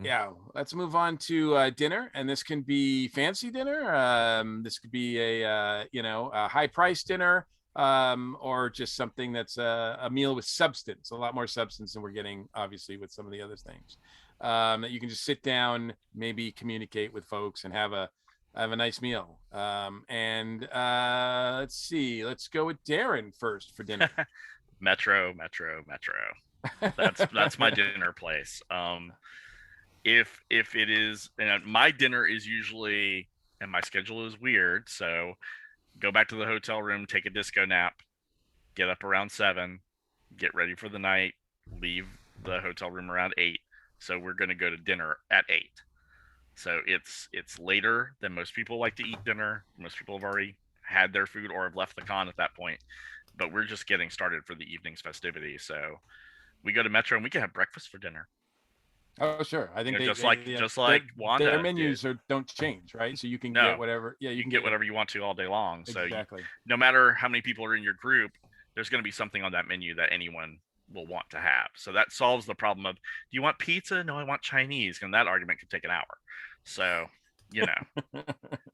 Yeah. Let's move on to dinner, and this can be fancy dinner. This could be a high price dinner, or just something that's a meal with substance, a lot more substance than we're getting, obviously, with some of the other things. That you can just sit down, maybe communicate with folks, and have a nice meal. Let's see. Let's go with Darren first for dinner. Metro. That's my dinner place. If it is, my dinner is usually, and my schedule is weird, so go back to the hotel room, take a disco nap, get up around 7, get ready for the night, leave the hotel room around 8. So we're going to go to dinner at 8. So it's later than most people like to eat dinner. Most people have already had their food or have left the con at that point. But we're just getting started for the evening's festivities. So we go to Metro and we can have breakfast for dinner. Oh, sure. I think Just like Wanda their did. menus don't change, right? So you can No. get whatever. Yeah, You can get whatever you want to all day long. So Exactly. no matter how many people are in your group, there's going to be something on that menu that anyone will want to have. So that solves the problem of, do you want pizza? No, I want Chinese. And that argument could take an hour. So,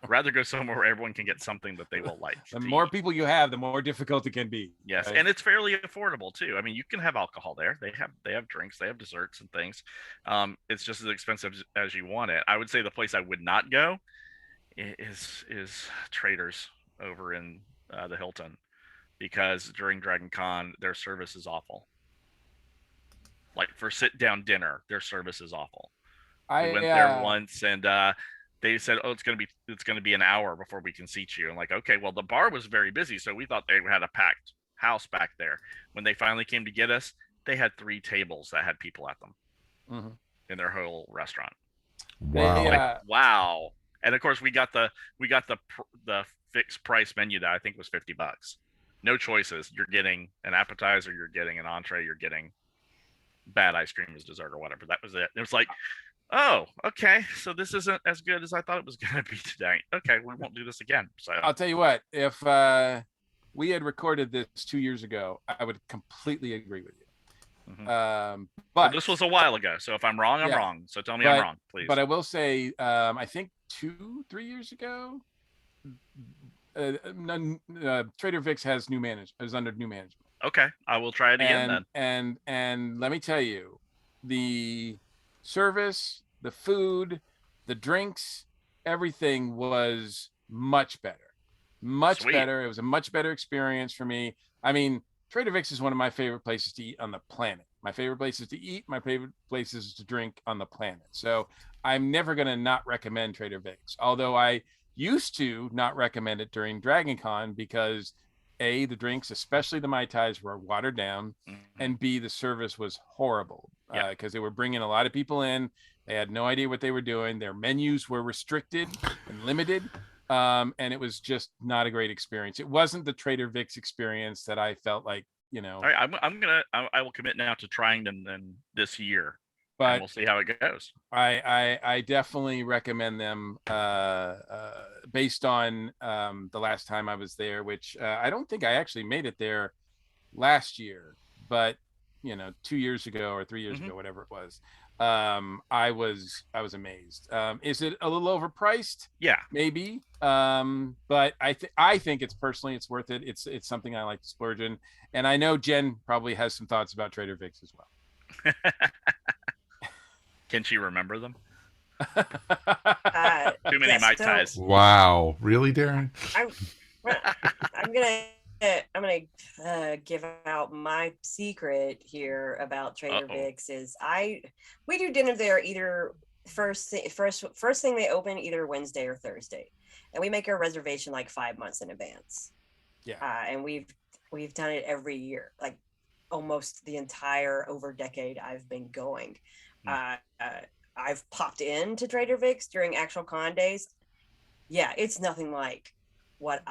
rather go somewhere where everyone can get something that they will like. The to more eat. people you have, the more difficult it can be. Yes, right? and it's fairly affordable too. I mean, you can have alcohol there. They have drinks, they have desserts and things. It's just as expensive as you want it. I would say the place I would not go is Traders over in the Hilton, because during Dragon Con their service is awful. Like for sit down dinner, their service is awful. We went there once and they said, "Oh, it's gonna be an hour before we can seat you." And like, okay, well, the bar was very busy, so we thought they had a packed house back there. When they finally came to get us, they had 3 tables that had people at them Mhm. in their whole restaurant. Wow. They, Wow! And of course, we got the fixed price menu that I think was $50. no choices. You're getting an appetizer, you're getting an entree, you're getting bad ice cream as dessert or whatever. That was it. It was like, oh, okay, so this isn't as good as I thought it was going to be today. Okay, we won't do this again. So I'll tell you what, if we had recorded this 2 years ago, I would completely agree with you. But But this was a while ago. So if I'm wrong, I'm Yeah. wrong. So tell me I'm wrong, please. But I will say, I think 2-3 years ago, Trader Vic's has is under new management. Okay, I will try it again then. And let me tell you, the service, the food, the drinks, everything was much better. Much Sweet. better. It was a much better experience for me. I mean, Trader Vic's is one of my favorite places to eat on the planet. My favorite places to eat, my favorite places to drink on the planet. So I'm never going to not recommend Trader Vic's. Although I used to not recommend it during Dragon Con because A, the drinks, especially the Mai Tais, were watered down, and B, the service was horrible because they were bringing a lot of people in. They had no idea what they were doing. Their menus were restricted and limited. And it was just not a great experience. It wasn't the Trader Vic's experience that I felt like, you know. All right, I will commit now to trying them then this year, and But we'll see how it goes. I definitely recommend them based on the last time I was there, which I don't think I actually made it there last year, but 2 years ago or 3 years ago, whatever it was. I was amazed. Is it a little overpriced? Yeah, Maybe. But I think it's worth it. It's something I like to splurge in, and I know Jen probably has some thoughts about Trader Vic's as well. Can she remember them? Uh, Too many yes, Mai so Tais. Wow, really, Darren? I'm gonna give out my secret here about Trader Vic's is we do dinner there either first thing they open either Wednesday or Thursday, and we make our reservation like 5 months in advance. Yeah. And we've done it every year, like almost the entire over decade I've been going. I've popped into Trader Vic's during actual con days. Yeah, it's nothing like what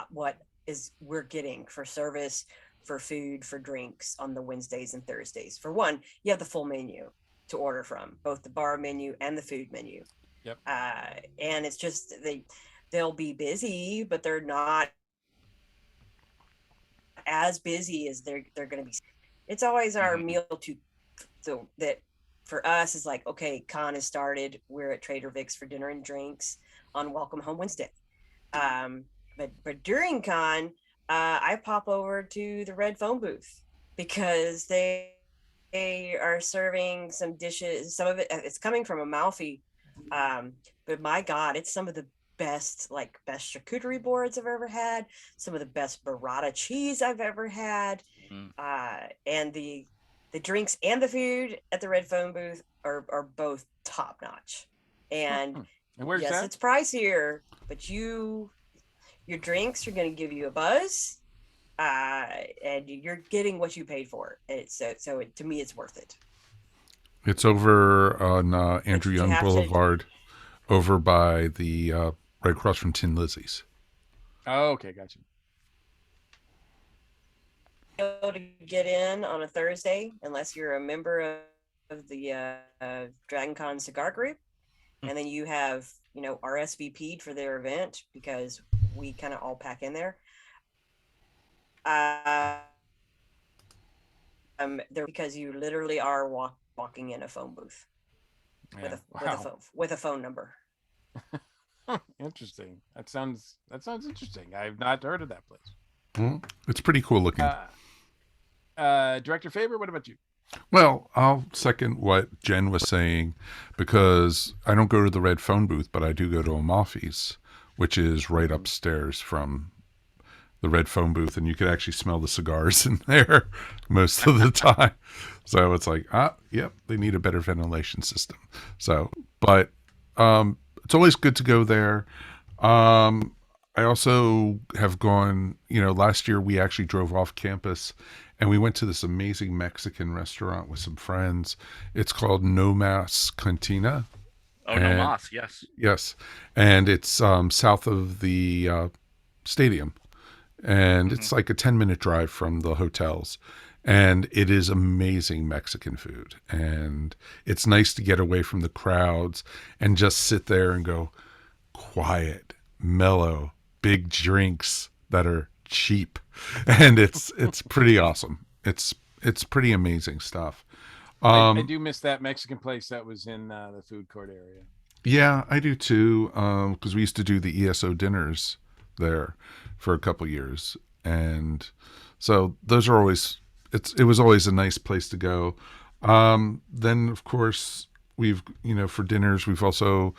we're getting for service, for food, for drinks on the Wednesdays and Thursdays. For one, you have the full menu to order from, both the bar menu and the food menu. Yep. And it's just they'll be busy, but they're not as busy as they're going to be. It's always our meal so that for us is like, okay, con has started. We're at Trader Vic's for dinner and drinks on Welcome Home Wednesday. But during con, I pop over to the red phone booth because they are serving some dishes. Some of it's coming from Amafi, but my God, it's some of the best charcuterie boards I've ever had. Some of the best burrata cheese I've ever had, and the drinks and the food at the red phone booth are both top notch. And where's yes, that? it's pricier, but your drinks are going to give you a buzz, and you're getting what you paid for. To me, it's worth it. It's over on Andrew Young Boulevard, over by the right across from Tin Lizzie's. Oh, okay, gotcha. Able to get in on a Thursday unless you're a member of the Dragon Con cigar group, and then you have RSVP'd for their event because we kind of all pack in there. Because you literally are walking in a phone booth with a phone number. Interesting. That sounds interesting. I've not heard of that place. It's pretty cool looking. Director Faber, what about you? Well, I'll second what Jen was saying because I don't go to the red phone booth, but I do go to Amafi's, which is right upstairs from the red phone booth, and you could actually smell the cigars in there most of the time. So it's like, yep, they need a better ventilation system. So, but it's always good to go there. I also have gone, last year we actually drove off campus and we went to this amazing Mexican restaurant with some friends. It's called No Mas Cantina. Oh, No Mas, yes. Yes. And it's south of the stadium. and it's like a 10-minute drive from the hotels. And it is amazing Mexican food. And it's nice to get away from the crowds and just sit there and go quiet, mellow, big drinks that are cheap. And it's pretty awesome. It's pretty amazing stuff. I do miss that Mexican place that was in the food court area. Yeah, I do too. Because we used to do the ESO dinners there for a couple years, and so those are always. It was always a nice place to go. Then of course we've for dinners we've also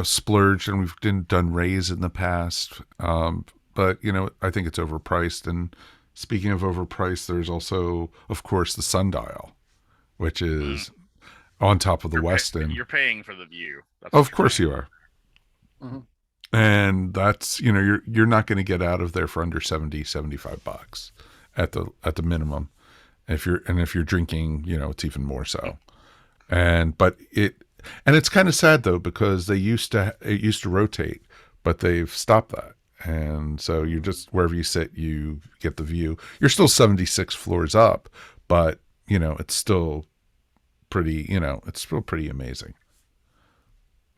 splurged, and we've done Ray's in the past. But I think it's overpriced. And speaking of overpriced, there's also of course the Sundial, which is on top of the West End. You're paying for the view. Of course you are. Mm-hmm. And that's you're not going to get out of there for under $75 at the minimum. If you're drinking, it's even more so. But it's kind of sad though, because it used to rotate, but they've stopped that. And so you just, wherever you sit, you get the view. You're still 76 floors up, but it's still pretty, it's still pretty amazing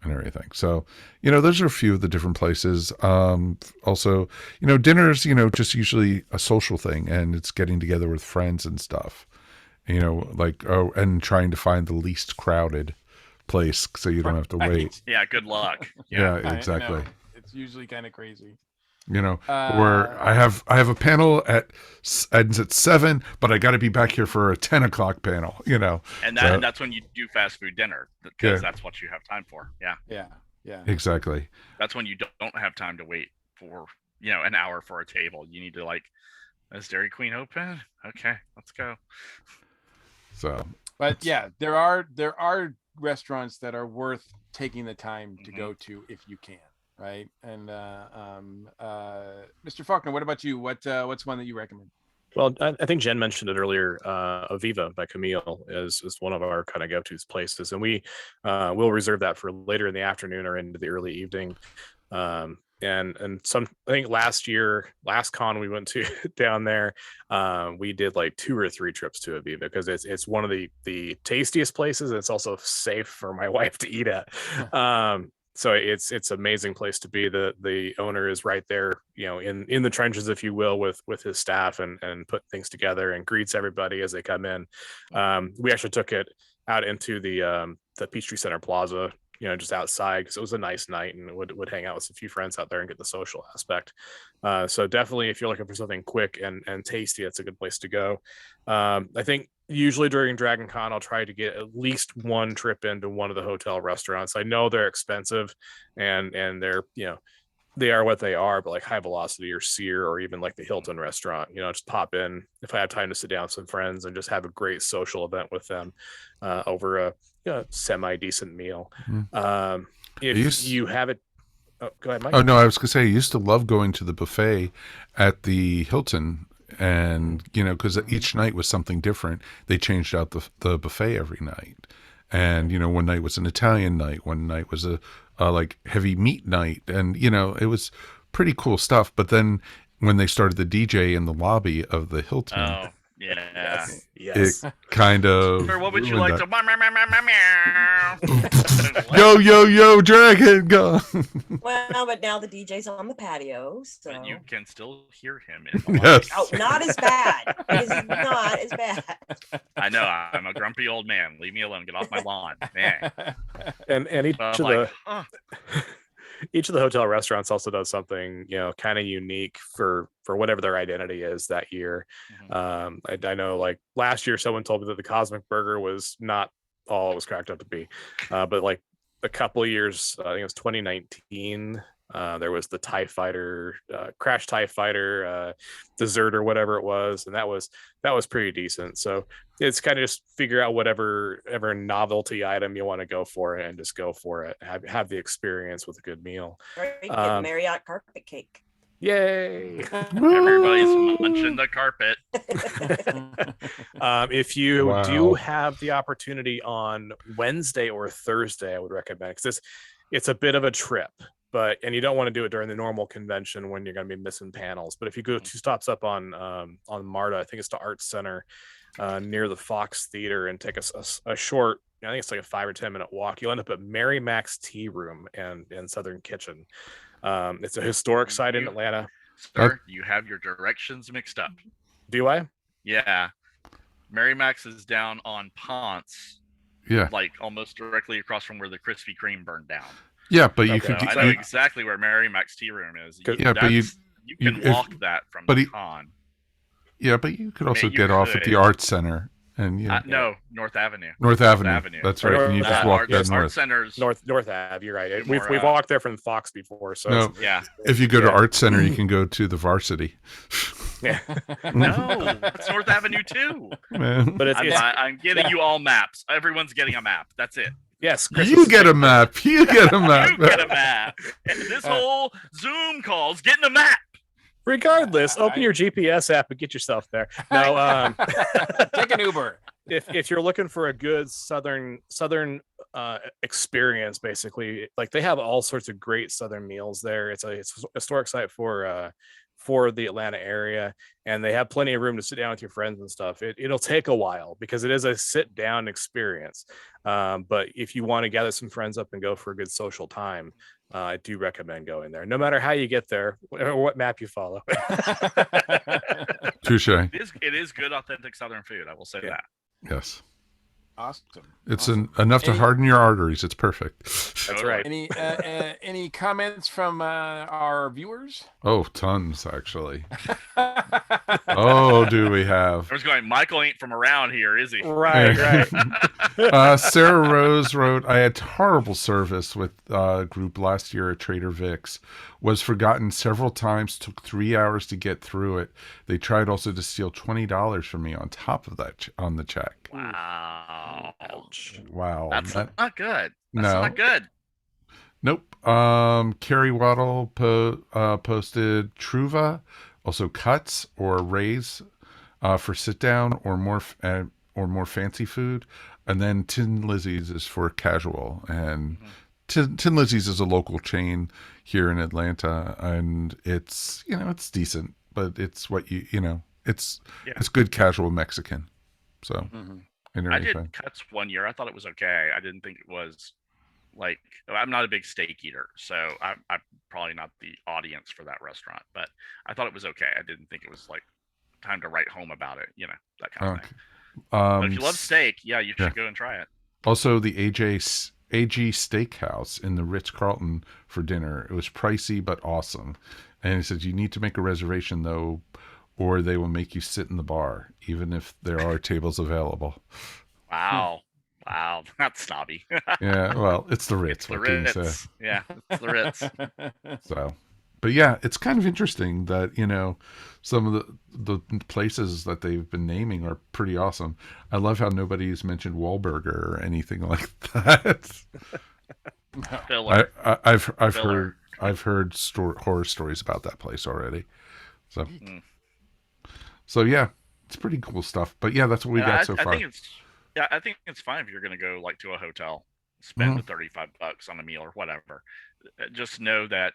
and everything. So, those are a few of the different places. Also, dinners, just usually a social thing, and it's getting together with friends and stuff, and trying to find the least crowded place so you don't have to wait. Yeah. Good luck. Yeah, exactly. It's usually kind of crazy. Where I have a panel ends at 7, but I got to be back here for a 10 o'clock panel. And that's when you do fast food dinner, because that's what you have time for. Yeah. Exactly. That's when you don't have time to wait for an hour for a table. You need to is Dairy Queen open? Okay, let's go. So, but yeah, there are restaurants that are worth taking the time to go to if you can. Right. And Mr. Falkner, what about you? What's one that you recommend? Well, I think Jen mentioned it earlier. Aviva by Camille is one of our kind of go-to places, and we will reserve that for later in the afternoon or into the early evening. And I think last con we went to down there, we did like 2 or 3 trips to Aviva, because it's one of the tastiest places, and it's also safe for my wife to eat at. So it's amazing place to be. The owner is right there, in the trenches, if you will, with his staff, and put things together and greets everybody as they come in. We actually took it out into the Peachtree Center Plaza, just outside, because it was a nice night, and would hang out with a few friends out there and get the social aspect. So definitely, if you're looking for something quick and tasty, that's a good place to go. I think usually during Dragon Con, I'll try to get at least one trip into one of the hotel restaurants. I know they're expensive, and they're they are what they are, but like High Velocity or Sear, or even like the Hilton restaurant, just pop in if I have time to sit down with some friends and just have a great social event with them over a semi-decent meal. If you have it, go ahead, Mike. Oh no, I was gonna say I used to love going to the buffet at the Hilton, and because each night was something different. They changed out the buffet every night, and one night was an Italian night, one night was a like heavy meat night, and it was pretty cool stuff. But then when they started the DJ in the lobby of the Hilton, oh yeah, yes, it kind of. Or what would you like to? Yo, Dragon, go. Well, but now the DJ's on the patio, so But you can still hear him in the Yes. oh, not as bad. It's not as bad. I know, I'm a grumpy old man. Leave me alone. Get off my lawn, man. And each But of I'm the each of the hotel restaurants also does something kind of unique for whatever their identity is that year. I know, like last year someone told me that the Cosmic Burger was not all it was cracked up to be, but like a couple of years, I think it was 2019, there was the TIE Fighter, Crash TIE Fighter dessert or whatever it was, and that was pretty decent. So it's kind of just figure out whatever novelty item you want to go for and just go for it. Have the experience with a good meal. Or you can get Marriott carpet cake. Yay! Everybody's munching the carpet. If you Wow. do have the opportunity on Wednesday or Thursday, I would recommend, because it's a bit of a trip, and you don't want to do it during the normal convention when you're going to be missing panels. But if you go 2 stops up on Marta, I think it's the Arts Center near the Fox Theater, and take a short, I think it's like a 5 or 10 minute walk, you'll end up at Mary Mac's Tea Room and Southern Kitchen. It's a historic site in Atlanta. Sir, you have your directions mixed up. Do I? Yeah. Mary Mac's is down on Ponce. Yeah. Like almost directly across from where the Krispy Kreme burned down. Yeah, but you Okay. could. I know exactly where Mary Mac's Tea Room is. Yeah, but you can walk that from the con. Yeah, but you could also You get off at the Arts Center and no, North Avenue. North Avenue. That's right. And you just walk that Arts Center's North Ave. You're right. More, We've walked there from Fox before. So No. Yeah. If you go to Arts Center, you can go to the Varsity. yeah. No, that's North Avenue too. Man. But I'm getting you all maps. Everyone's getting a map. That's it. yes, You get a map. You get a map. You get a map. And this whole Zoom call's getting a map. Regardless, open your GPS app and get yourself there. No, Take an Uber. if you're looking for a good southern experience, basically, like they have all sorts of great southern meals there. It's a historic site for the Atlanta area, and they have plenty of room to sit down with your friends and stuff. It'll take a while because it is a sit down experience. But if you want to gather some friends up and go for a good social time, I do recommend going there, no matter how you get there or what map you follow. Touche. It is good, authentic Southern food. I will say that. Yes. Awesome. It's enough to harden your arteries. It's perfect. That's right. Any comments from our viewers? Oh, tons actually. Oh, do we have? I was going, Michael ain't from around here, is he? Right. Sarah Rose wrote, I had horrible service with a group last year at Trader Vic's. Was forgotten several times, took 3 hours to get through it. They tried also to steal $20 from me on top of that on the check. Wow. Ouch. Wow. That's not good. That's No. not good. Nope. Carrie Waddle posted Truva, also cuts or rays for sit down or more fancy food, and then Tin Lizzie's is for casual. And Tin Lizzie's is a local chain here in Atlanta, and it's it's decent, but it's what it's good casual Mexican. So I did cuts one year. I thought it was okay. I didn't think it was like, I'm not a big steak eater, so I'm probably not the audience for that restaurant, but I thought it was okay. I didn't think it was like time to write home about it, that kind of thing. But if you love steak, you should go and try it. Also, the AG Steakhouse in the Ritz-Carlton for dinner. It was pricey but awesome. And he said you need to make a reservation though, or they will make you sit in the bar, even if there are tables available. Wow. Wow, that's snobby. Yeah, well, it's the Ritz. It's the Ritz. Yeah, it's the Ritz. So, but yeah, it's kind of interesting that some of the places that they've been naming are pretty awesome. I love how nobody's mentioned Wahlburger or anything like that. Filler. I've heard horror stories about that place already. So yeah, it's pretty cool stuff. But yeah, that's what we got so far. I think it's fine if you're going to go like to a hotel, spend the $35 on a meal or whatever. Just know that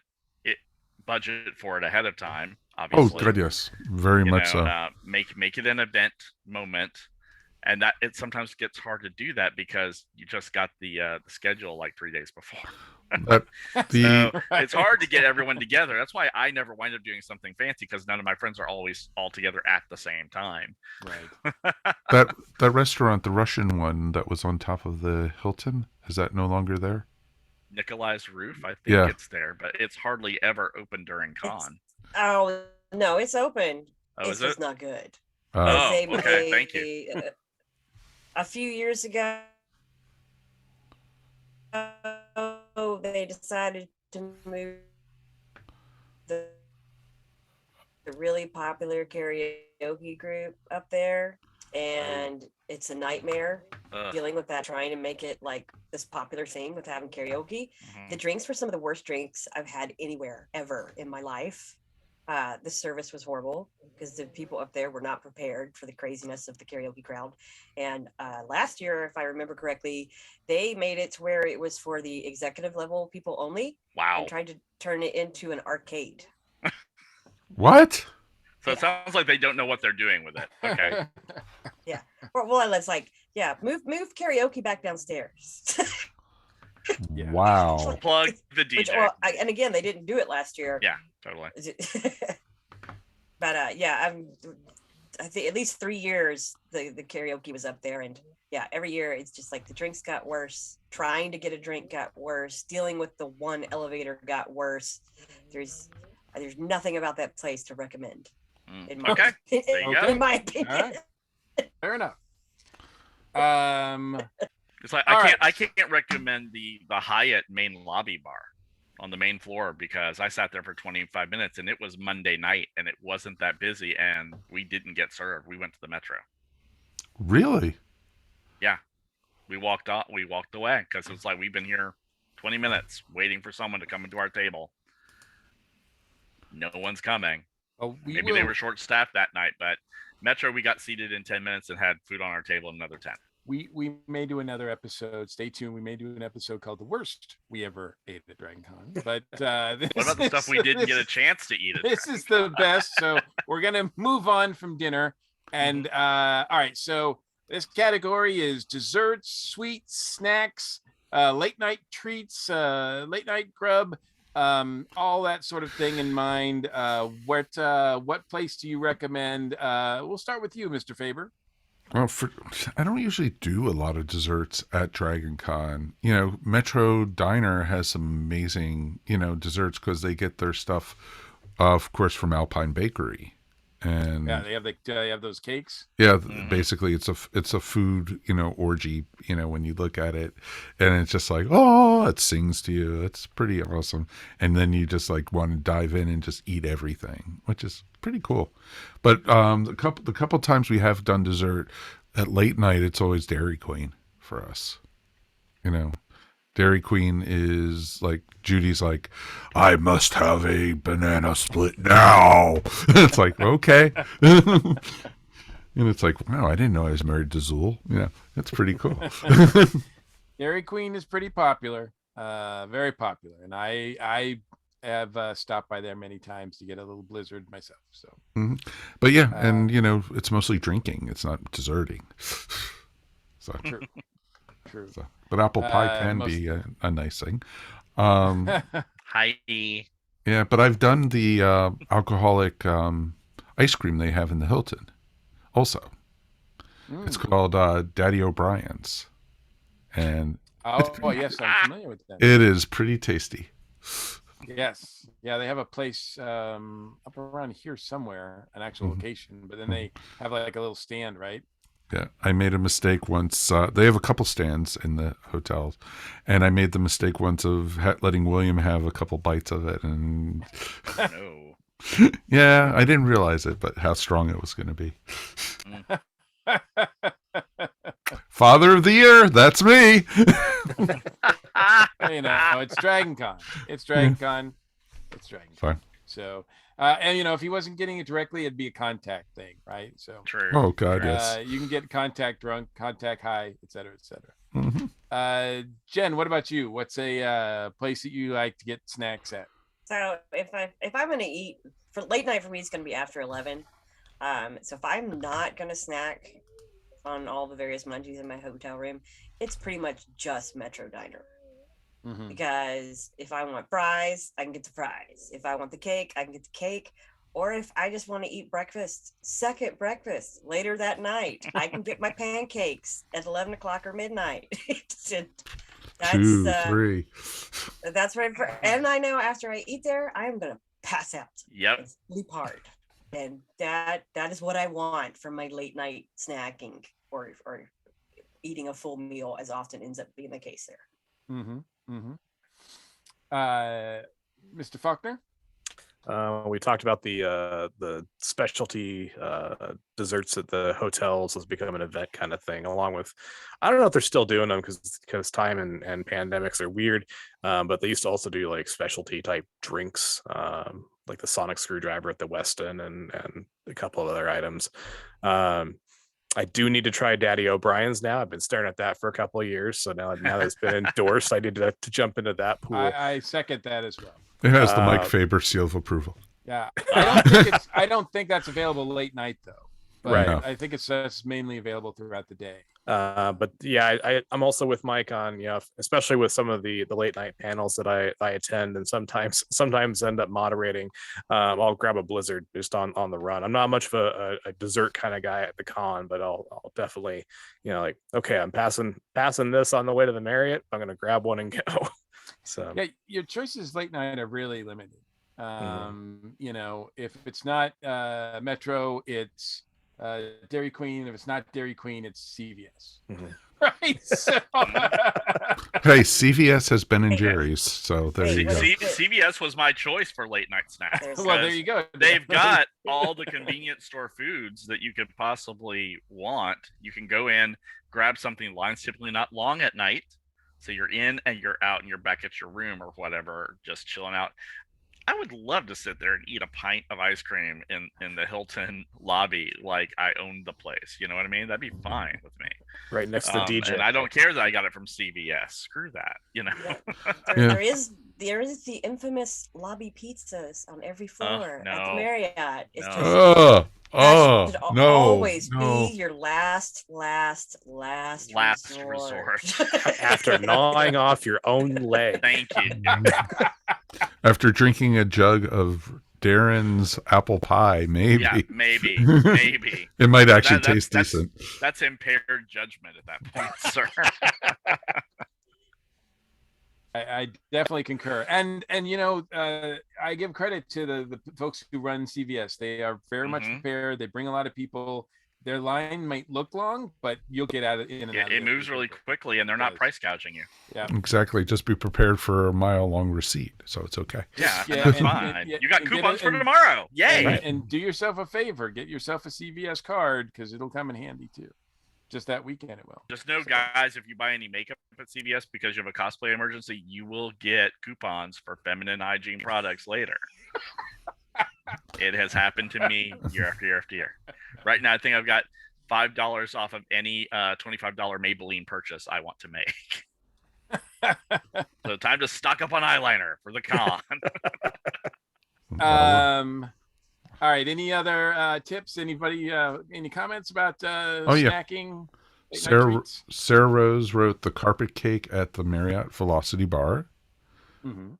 budget for it ahead of time. Obviously. Oh, good, yes, very much so. Make it an event moment, and that it sometimes gets hard to do that because you just got the schedule like 3 days before. It's hard to get everyone together. That's why I never wind up doing something fancy, because none of my friends are always all together at the same time. Right. that restaurant, the Russian one that was on top of the Hilton, is that no longer there? Nikolai's Roof, I think it's there, but it's hardly ever open during con. Oh no, it's open. Oh, it's just not good. Okay, thank you. A few years ago, they decided to move the really popular karaoke group up there, and it's a nightmare dealing with that, trying to make it like this popular thing with having karaoke. The drinks were some of the worst drinks I've had anywhere ever in my life. The service was horrible because the people up there were not prepared for the craziness of the karaoke crowd. And last year, if I remember correctly, they made it to where it was for the executive level people only Wow. and tried to turn it into an arcade. What? So it sounds like they don't know what they're doing with it. Okay. Well, it's like, move karaoke back downstairs. Yeah. Wow. Plug the DJ. Which, and again, they didn't do it last year. Yeah, totally. But I think at least 3 years the karaoke was up there, and every year it's just like the drinks got worse. Trying to get a drink got worse. Dealing with the one elevator got worse. There's nothing about that place to recommend. In my, Okay. There you go. In my opinion. All right. Fair enough. It's like All I can't recommend the Hyatt main lobby bar on the main floor because I sat there for 25 minutes and it was Monday night and it wasn't that busy and we didn't get served. We went to the Metro. Really? Yeah. We walked away because it was like we've been here 20 minutes waiting for someone to come into our table. No one's coming. Oh, Maybe they were short staffed that night, but Metro we got seated in 10 minutes and had food on our table in another 10. We may do another episode. Stay tuned. We may do an episode called "The Worst We Ever Ate at Dragon Con." But what about the stuff we didn't get a chance to eat? This is the best. So we're gonna move on from dinner. And all right. So this category is desserts, sweets, snacks, late night treats, late night grub, all that sort of thing in mind. What place do you recommend? We'll start with you, Mr. Faber. Well, I don't usually do a lot of desserts at Dragon Con. Metro Diner has some amazing, desserts because they get their stuff, of course, from Alpine Bakery. And they have those cakes. Yeah, basically it's a food, orgy, when you look at it, and it's just like, oh, it sings to you. It's pretty awesome. And then you just like want to dive in and just eat everything, which is pretty cool. But the couple times we have done dessert at late night, it's always Dairy Queen for us. Dairy Queen is like, Judy's like, I must have a banana split now. It's like, okay. And it's like, wow, I didn't know I was married to Zool. It's pretty cool. Dairy Queen is pretty popular, very popular. And I have stopped by there many times to get a little blizzard myself. So, But yeah, and it's mostly drinking. It's not desserting. So True. So, but apple pie can be a nice thing. Hi. Yeah, but I've done the alcoholic ice cream they have in the Hilton also. It's called Daddy O'Brien's. And yes, I'm familiar with that. It is pretty tasty. Yes. Yeah, they have a place up around here somewhere, an actual location, but then they have like a little stand, right? Yeah, I made a mistake once. They have a couple stands in the hotels, and I made the mistake once of letting William have a couple bites of it. And No. Yeah, I didn't realize it, but how strong it was going to be. Father of the Year, that's me. It's Dragon Con. It's Dragon Con. It's Dragon Con. Fine. So, and if he wasn't getting it directly, it'd be a contact thing, right? So, True. Oh God, yes. You can get contact drunk, contact high, et cetera, et cetera. Jen, what about you? What's a place that you like to get snacks at? So if I'm gonna eat for late night, for me it's gonna be after 11. So if I'm not gonna snack on all the various munchies in my hotel room, it's pretty much just Metro Diner. Because if I want fries, I can get the fries. If I want the cake, I can get the cake. Or if I just want to eat second breakfast later that night, I can get my pancakes at 11 o'clock or midnight. That's 2, 3. That's right. And I know after I eat there, I am going to pass out. Yep. And sleep hard. And that is what I want from my late night snacking or eating a full meal, as often ends up being the case there. Mr. Falkner? We talked about the specialty desserts at the hotels has become an event kind of thing, along with, I don't know if they're still doing them because time and pandemics are weird, but they used to also do like specialty type drinks like the sonic screwdriver at the Westin and a couple of other items. I do need to try Daddy O'Brien's now. I've been staring at that for a couple of years. So now that it's been endorsed, I need to jump into that pool. I second that as well. It has the Mike Faber seal of approval. Yeah, I don't think that's available late night though. But Right. No. I think it's mainly available throughout the day. But yeah, I'm also with Mike on, especially with some of the late night panels that I attend, and sometimes end up moderating. I'll grab a Blizzard just on the run. I'm not much of a dessert kind of guy at the con, but I'll definitely, like, okay, I'm passing this on the way to the Marriott. I'm gonna grab one and go. So Yeah, your choices late night are really limited. If it's not Metro, it's Dairy Queen. If it's not Dairy Queen, it's CVS. Right. So, Hey, CVS has Ben and Jerry's, so there you go. CVS was my choice for late night snacks. well, there you go. They've got all the convenience store foods that you could possibly want. You can go in, grab something. Lines typically not long at night, so you're in and you're out and you're back at your room or whatever, just chilling out. I would love to sit there and eat a pint of ice cream in the Hilton lobby like I owned the place. You know what I mean? That'd be fine with me. right next to the DJ. And I don't care that I got it from CVS. Screw that. Yeah. Yeah. There is the infamous lobby pizzas on every floor at the no. Marriott. It's No. just Oh, that should no. always no. be your last resort. After gnawing off your own leg. Thank you. After drinking a jug of Darren's apple pie, maybe. Yeah, maybe. It might actually That- taste that's- decent. That's impaired judgment at that point, sir. I definitely concur. And I give credit to the folks who run CVS. They are very much Mhm. prepared. They bring a lot of people. Their line might look long, but you'll get out of in and out. It moves really quickly, and they're not price gouging you. Yeah. Exactly. Just be prepared for a mile-long receipt, so it's okay. Yeah, Yeah, that's and- fine. and- You got and get coupons it- for and- tomorrow. Yay! And do yourself a favor. Get yourself a CVS card because it'll come in handy too. Just that weekend it will. Just know, guys, if you buy any makeup at CVS because you have a cosplay emergency, you will get coupons for feminine hygiene products later. It has happened to me year after year after year. Right now, I think I've got $5 off of any $25 Maybelline purchase I want to make. So time to stock up on eyeliner for the con. All right. Any other tips? Anybody? Any comments about yeah. snacking? late night Sarah, treats? Sarah Rose wrote the carpet cake at the Marriott Velocity Bar. Mhm.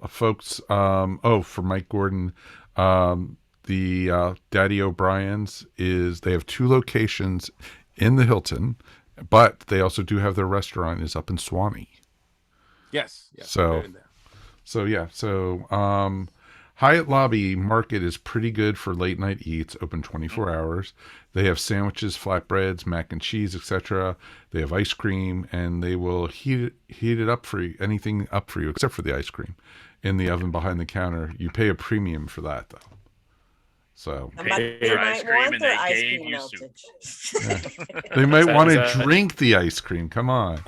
Folks, for Mike Gordon, the Daddy O'Brien's they have 2 locations in the Hilton, but they also do have their restaurant is up in Swanee. Yes. So- they're in there. Hyatt Lobby Market is pretty good for late night eats, open 24 hours. They have sandwiches, flatbreads, mac and cheese, etc. They have ice cream, and they will heat it up for you, anything up for you except for the ice cream in the oven behind the counter. You pay a premium for that though. So They Your might ice cream want and their they ice gave cream you melted. they might want to Is that- drink the ice cream. Come on.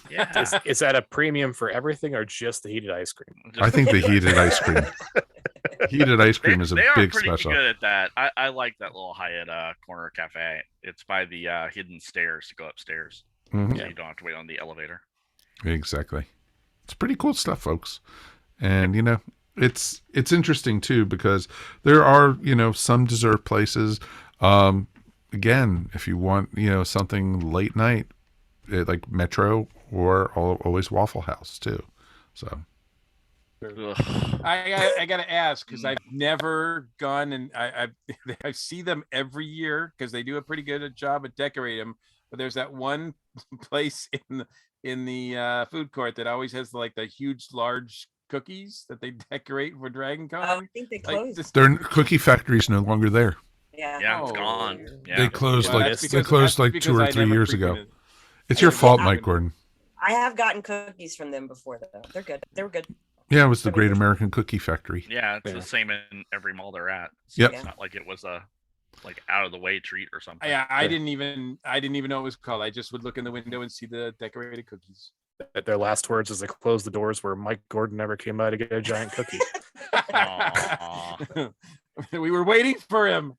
Yeah. Is that a premium for everything or just the heated ice cream? I think the heated ice cream. Heated ice cream is a they are big pretty special. good at that. I like that little Hyatt corner cafe. It's by the hidden stairs to go upstairs, Mhm. so you don't have to wait on the elevator. Exactly. It's pretty cool stuff, folks. And it's interesting too because there are, some dessert places. Again, if you want, something late night, like Metro or always Waffle House too. So Ugh. I gotta ask because I've never gone and I see them every year because they do a pretty good job at decorating them. But there's that one place in the food court that always has like the huge large cookies that they decorate for Dragon Con. I think they Like, closed. just- their cookie factory is no longer there. Yeah. Yeah, it's Oh. gone. Yeah. They closed Well, like that's they because- closed that's like because 2 or I 3 never years ago. frequented- It's your Yeah, fault, I Mike would- Gordon. I have gotten cookies from them before, though. They're good. They were good. Yeah, it was the Great American Cookie Factory. Yeah, it's Yeah. the same in every mall they're at. So Yep. It's not like it was a out of the way treat or something. Yeah, I didn't even know it was called. I just would look in the window and see the decorated cookies. Their last words as they closed the doors were, Mike Gordon never came by to get a giant cookie. Aw. We were waiting for him.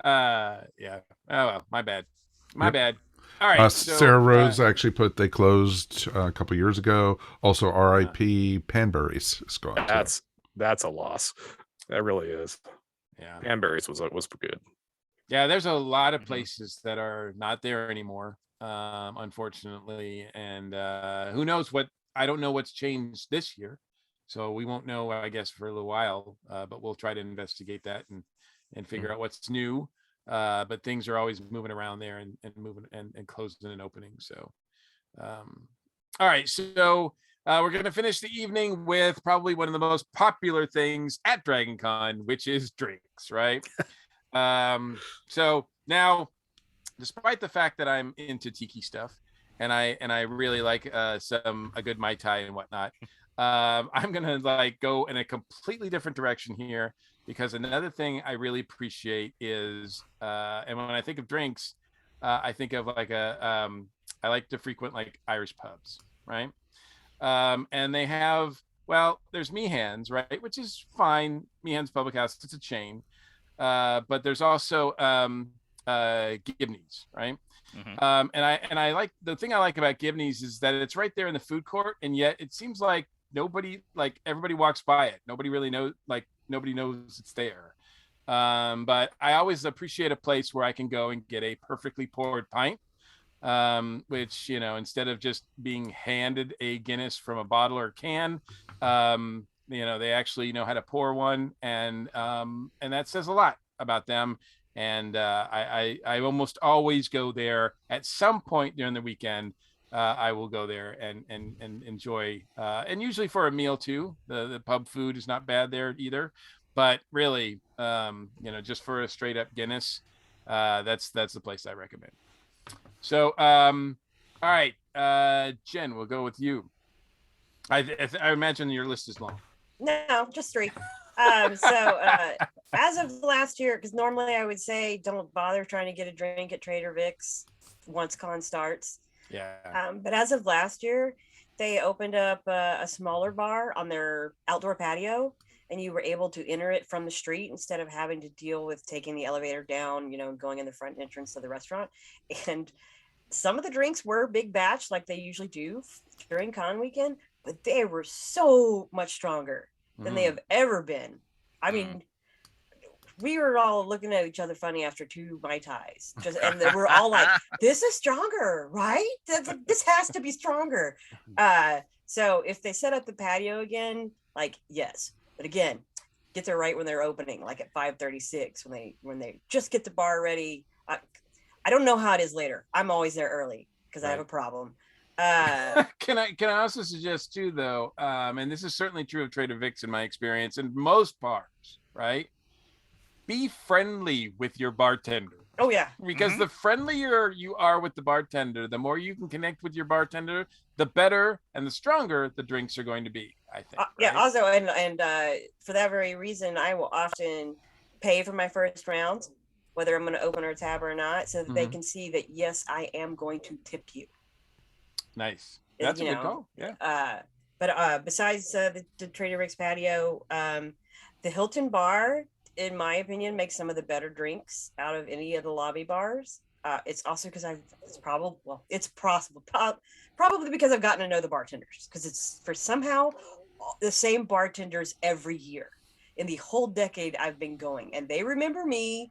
Yeah. Oh well, my bad. My Yep. bad. All right. So Sarah Rose actually they closed a couple years ago. Also, R.I.P. Panberries is gone too. That's a loss. That really is. yeah. Panberries was good. Yeah, there's a lot of places that are not there anymore, unfortunately. And who knows what, I don't know what's changed this year. So we won't know, I guess, for a little while, but we'll try to investigate that and figure out what's new. But things are always moving around there and moving and closing and opening. So, all right. So we're going to finish the evening with probably one of the most popular things at Dragon Con, which is drinks, right? So now, despite the fact that I'm into tiki stuff and I really like a good Mai Tai and whatnot, I'm gonna like go in a completely different direction here, because another thing I really appreciate is and when I think of drinks, I think of like I like to frequent like Irish pubs, right? And they have, well, there's Meehan's, right, which is fine. Meehan's Public House, it's a chain. But there's also Gibney's, right? Mhm. And I like, the thing I like about Gibney's is that it's right there in the food court, and yet it seems like everybody walks by it. Nobody really knows, nobody knows it's there. But I always appreciate a place where I can go and get a perfectly poured pint, which, instead of just being handed a Guinness from a bottle or can, they actually know how to pour one, and that says a lot about them. And I almost always go there at some point during the weekend. I will go there and enjoy, and usually for a meal too. The pub food is not bad there either, but really, just for a straight up Guinness, that's the place I recommend. So, all right, Jen, we'll go with you. I imagine your list is long. No, just 3. As of last year, because normally I would say don't bother trying to get a drink at Trader Vic's once con starts. Yeah. But as of last year, they opened up a smaller bar on their outdoor patio, and you were able to enter it from the street instead of having to deal with taking the elevator down, going in the front entrance of the restaurant. And some of the drinks were big batch like they usually do during con weekend, but they were so much stronger than they have ever been. I mean, we were all looking at each other funny after 2 Mai Tais, and we're all like, this is stronger, right? This has to be stronger. So if they set up the patio again, like, yes, but again, get there right when they're opening, like at 5:36, when they just get the bar ready. I don't know how it is later. I'm always there early because I have a problem. Can I also suggest too, though, and this is certainly true of Trader Vic's in my experience, and most bars, right? Be friendly with your bartender. Oh yeah, because the friendlier you are with the bartender, the more you can connect with your bartender, the better and the stronger the drinks are going to be, I think. Right? Yeah. Also, and for that very reason, I will often pay for my first round, whether I'm going to open our tab or not, so that they can see that, yes, I am going to tip you. Nice. That's a good call. Yeah. But besides the Trader Vic's patio, the Hilton bar, in my opinion, makes some of the better drinks out of any of the lobby bars. It's also because it's probably because I've gotten to know the bartenders, because it's for somehow the same bartenders every year in the whole decade I've been going, and they remember me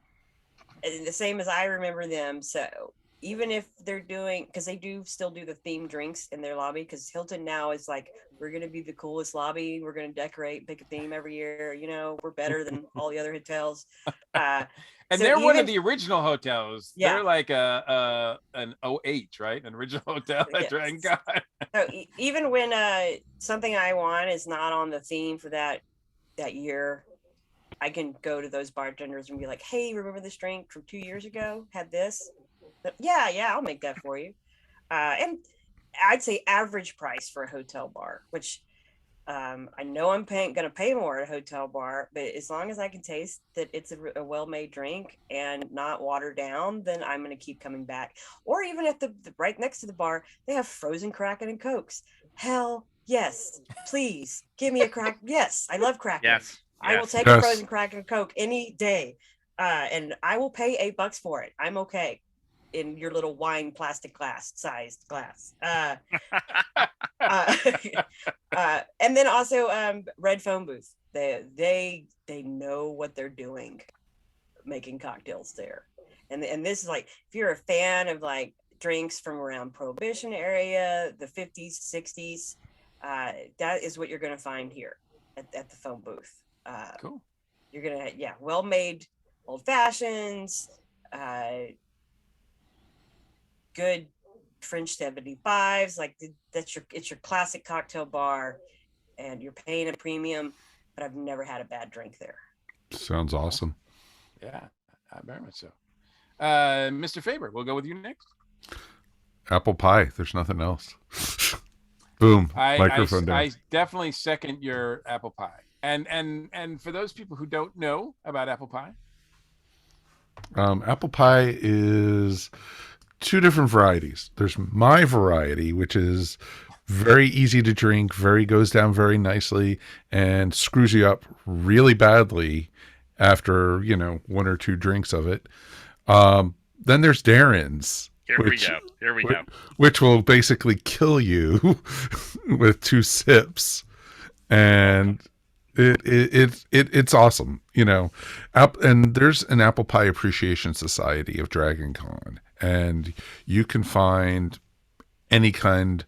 the same as I remember them. So even if they're doing, because they do still do the themed drinks in their lobby, because Hilton now is like, we're going to be the coolest lobby. We're going to decorate, pick a theme every year. We're better than all the other hotels. And so they're one of the original hotels. Yeah. They're like an OH, right? An original hotel at Dragon Con. So even when something I want is not on the theme for that year, I can go to those bartenders and be like, hey, remember this drink from 2 years ago? Had this? Yeah, I'll make that for you. And I'd say average price for a hotel bar, which I know I'm going to pay more at a hotel bar, but as long as I can taste that it's a well-made drink and not watered down, then I'm going to keep coming back. Or even at the right next to the bar, they have frozen Kraken and Cokes. Hell yes, please give me a Kraken. Yes, I love Kraken. Yes. I will Yes. take Yes. a frozen crack and Coke any day, and I will pay $8 for it. I'm okay in your little wine plastic sized glass. And then also Red Phone Booth. They know what they're doing, making cocktails there. And this is like, if you're a fan of like drinks from around Prohibition area, the 50s, 60s, that is what you're going to find here at the phone booth. Cool. You're gonna, well-made old fashions, good French 75s. Like it's your classic cocktail bar, and you're paying a premium. But I've never had a bad drink there. Sounds awesome. Yeah, very much so. Mr. Faber, we'll go with you next. Apple pie. There's nothing else. Boom. Microphone down. I definitely second your apple pie. And for those people who don't know about apple pie, Apple pie is two different varieties. There's my variety, which is very easy to drink, goes down very nicely, and screws you up really badly after, one or two drinks of it. Then there's Darren's. Here we go. Which will basically kill you with two sips. And it's awesome, and there's an apple pie appreciation society of Dragon Con, and you can find any kind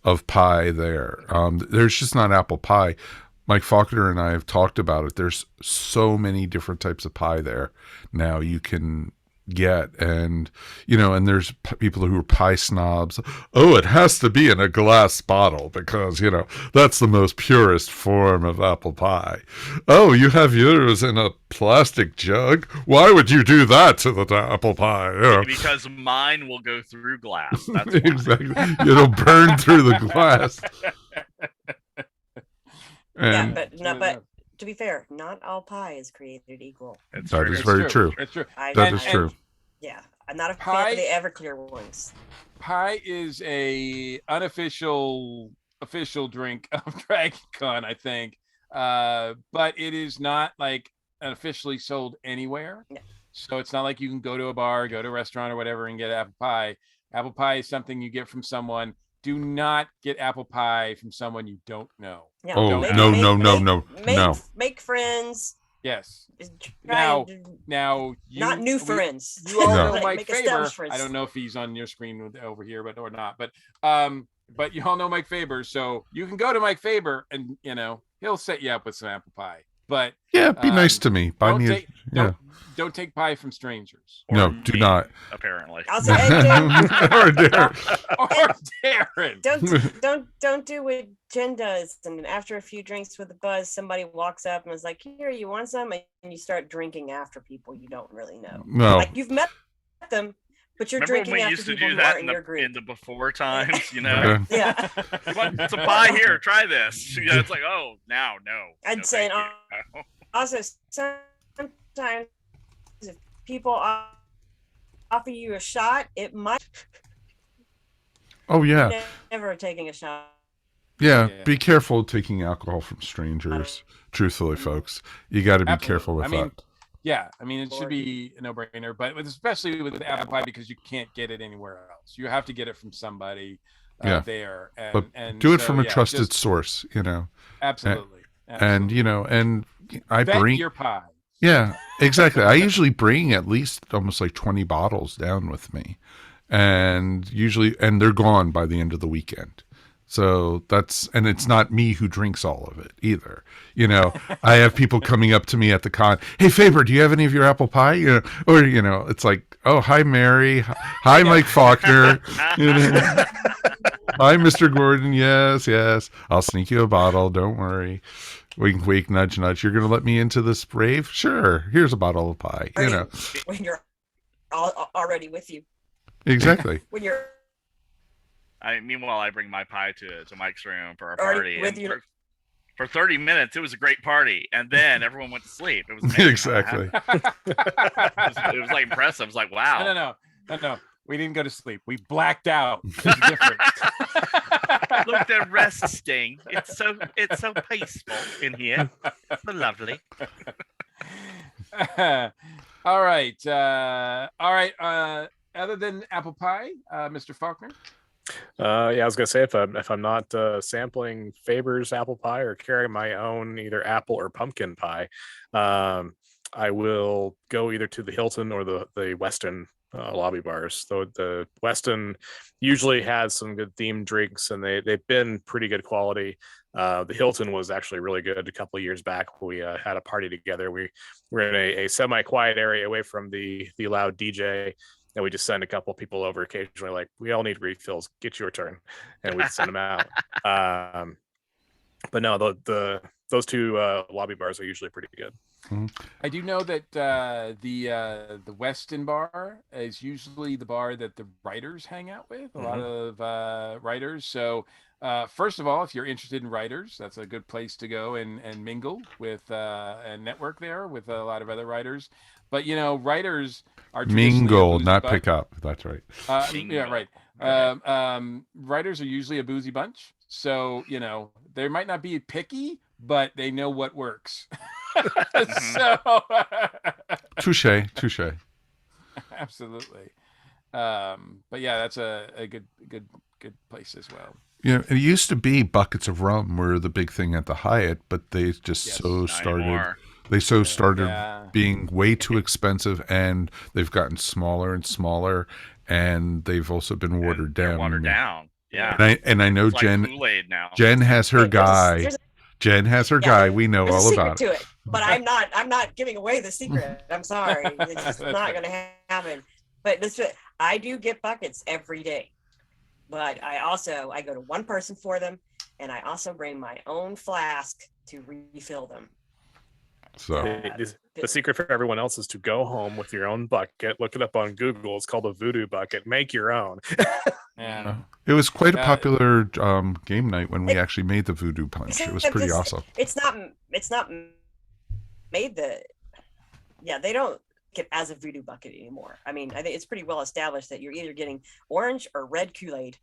of pie there. There's just not apple pie. Mike Falkner and I have talked about it. There's so many different types of pie there now you can get, and and there's people who are pie snobs. Oh, it has to be in a glass bottle because that's the most purest form of apple pie. Oh, you have yours in a plastic jug? Why would you do that to the apple pie? Because mine will go through glass. That's why. Exactly. It'll burn through the glass. And but to be fair, not all pie is created equal. That is very true. It's true. That is true. Yeah, I'm not a fan of the Everclear ones. Pie is a official drink of Dragon Con, I think, but it is not like officially sold anywhere. No. So it's not like you can go to a bar, go to a restaurant or whatever and get apple pie. Apple pie is something you get from someone. Do not get apple pie from someone you don't know. Yeah, no. Make friends. Yes. Now, you, not new friends. You all know Like, Mike make Faber. established friends. I don't know if he's on your screen over here, or not. But you all know Mike Faber, so you can go to Mike Faber, and he'll set you up with some apple pie. But be nice to me. Buy me. Don't take pie from strangers. No, do not. Apparently. Also, Or Darren. Don't do what Jen does. And after a few drinks with a buzz, somebody walks up and is like, "Here, you want some?" And you start drinking after people you don't really know. No. Like you've met them, but you're Remember drinking when we after used to people do who that aren't in your group. in the before times, Okay. Yeah. You want some pie here? Try this. It's like, oh, now, no. I'd no, say thank you. also sometimes if people offer you a shot, it might Oh yeah. never taking a shot. Yeah, be careful taking alcohol from strangers. Truthfully, folks, you got to be careful with that. Yeah, I mean, it should be a no-brainer, but especially with apple pie because you can't get it anywhere else. You have to get it from somebody there. And do it from a trusted source, Absolutely. And and I vet bring your pie. Yeah, exactly. I usually bring at least almost like 20 bottles down with me, and they're gone by the end of the weekend. So and it's not me who drinks all of it either. I have people coming up to me at the con. Hey Faber, do you have any of your apple pie? Or it's like, oh, hi Mary, hi Mike Falkner, hi Mr. Gordon. Yes, I'll sneak you a bottle. Don't worry. Wink, wink, nudge, nudge. You're gonna let me into this rave? Sure. Here's a bottle of pie. When you're already with you. Exactly. When you're. Meanwhile, I bring my pie to Mike's room for our Already party. with And you. for 30 minutes, it was a great party. And then everyone went to sleep. It was amazing. Exactly. It was like impressive. I was like, wow. No. We didn't go to sleep. We blacked out. It's different. Look, they're resting. It's so peaceful in here. So lovely. All right. Other than apple pie, Mr. Faulkner. Yeah, I was gonna say if I'm not sampling Faber's apple pie or carrying my own either apple or pumpkin pie, I will go either to the Hilton or the Westin lobby bars. So the Westin usually has some good themed drinks, and they've been pretty good quality. The Hilton was actually really good a couple of years back. We had a party together. We were in a semi-quiet area away from the loud DJ. And we just send a couple people over occasionally, like, we all need refills. Get your turn, and we send them out. But no, those two lobby bars are usually pretty good. I do know that the Westin bar is usually the bar that the writers hang out with. A lot of writers. So first of all, if you're interested in writers, that's a good place to go and mingle with and network there with a lot of other writers. But writers are Mingle, not pick up. That's right. Yeah, right. Writers are usually a boozy bunch, so they might not be picky, but they know what works. So Touche. absolutely. But yeah, that's a good place as well. It used to be buckets of rum were the big thing at the Hyatt, but they just started. They started being way too expensive, and they've gotten smaller and smaller, and they've also been watered down. Watered down. Yeah. And I know it's Jen. Like Kool-Aid now. Jen has her guy. Jen has her guy. We know all about to it. But I'm not giving away the secret. I'm sorry. It's just not going to happen. But I do get buckets every day. But I go to one person for them, and I also bring my own flask to refill them. So the secret for everyone else is to go home with your own bucket, look it up on Google. It's called a voodoo bucket. Make your own. Yeah. It was quite a popular game night when we actually made the voodoo punch. It was pretty awesome. It's not made they don't get as a voodoo bucket anymore. I mean, I think it's pretty well established that you're either getting orange or red Kool-Aid.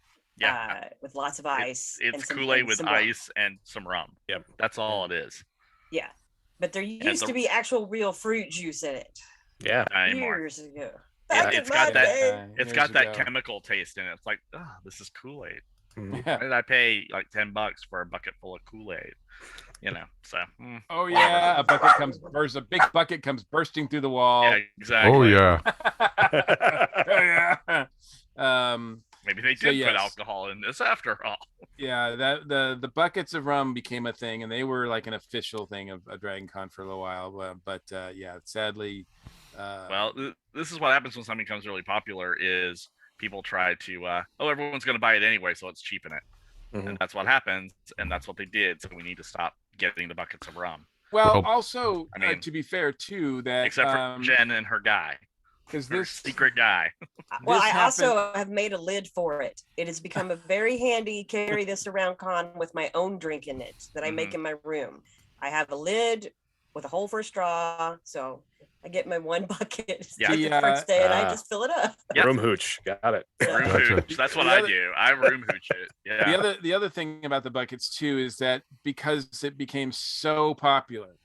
With lots of ice. It's Kool-Aid with ice and some rum. Yep, that's all it is. Yeah. But there used to be actual real fruit juice in it. Yeah, years ago. It's got that chemical taste in it. It's like, this is Kool-Aid. Yeah. Why did I pay like $10 for a bucket full of Kool-Aid? So. Oh yeah, a big bucket comes bursting through the wall. Yeah, exactly. Oh yeah. Yeah. Maybe they did put alcohol in this after all. Yeah, that the buckets of rum became a thing, and they were like an official thing of Dragon Con for a little while. But sadly. Well, this is what happens when something becomes really popular: is people try to, everyone's going to buy it anyway, so let's cheapen it, and that's what happens, and that's what they did. So we need to stop getting the buckets of rum. Well, also, to be fair, too, that except for Jen and her guy. Because this secret guy. Well, I also have made a lid for it. It has become a very handy carry this around con with my own drink in it that I make in my room. I have a lid with a hole for a straw, so I get my one bucket the first day and I just fill it up. Room hooch, got it. Room hooch. That's what I do. I room hooch it. Yeah. The other thing about the buckets too is that because it became so popular,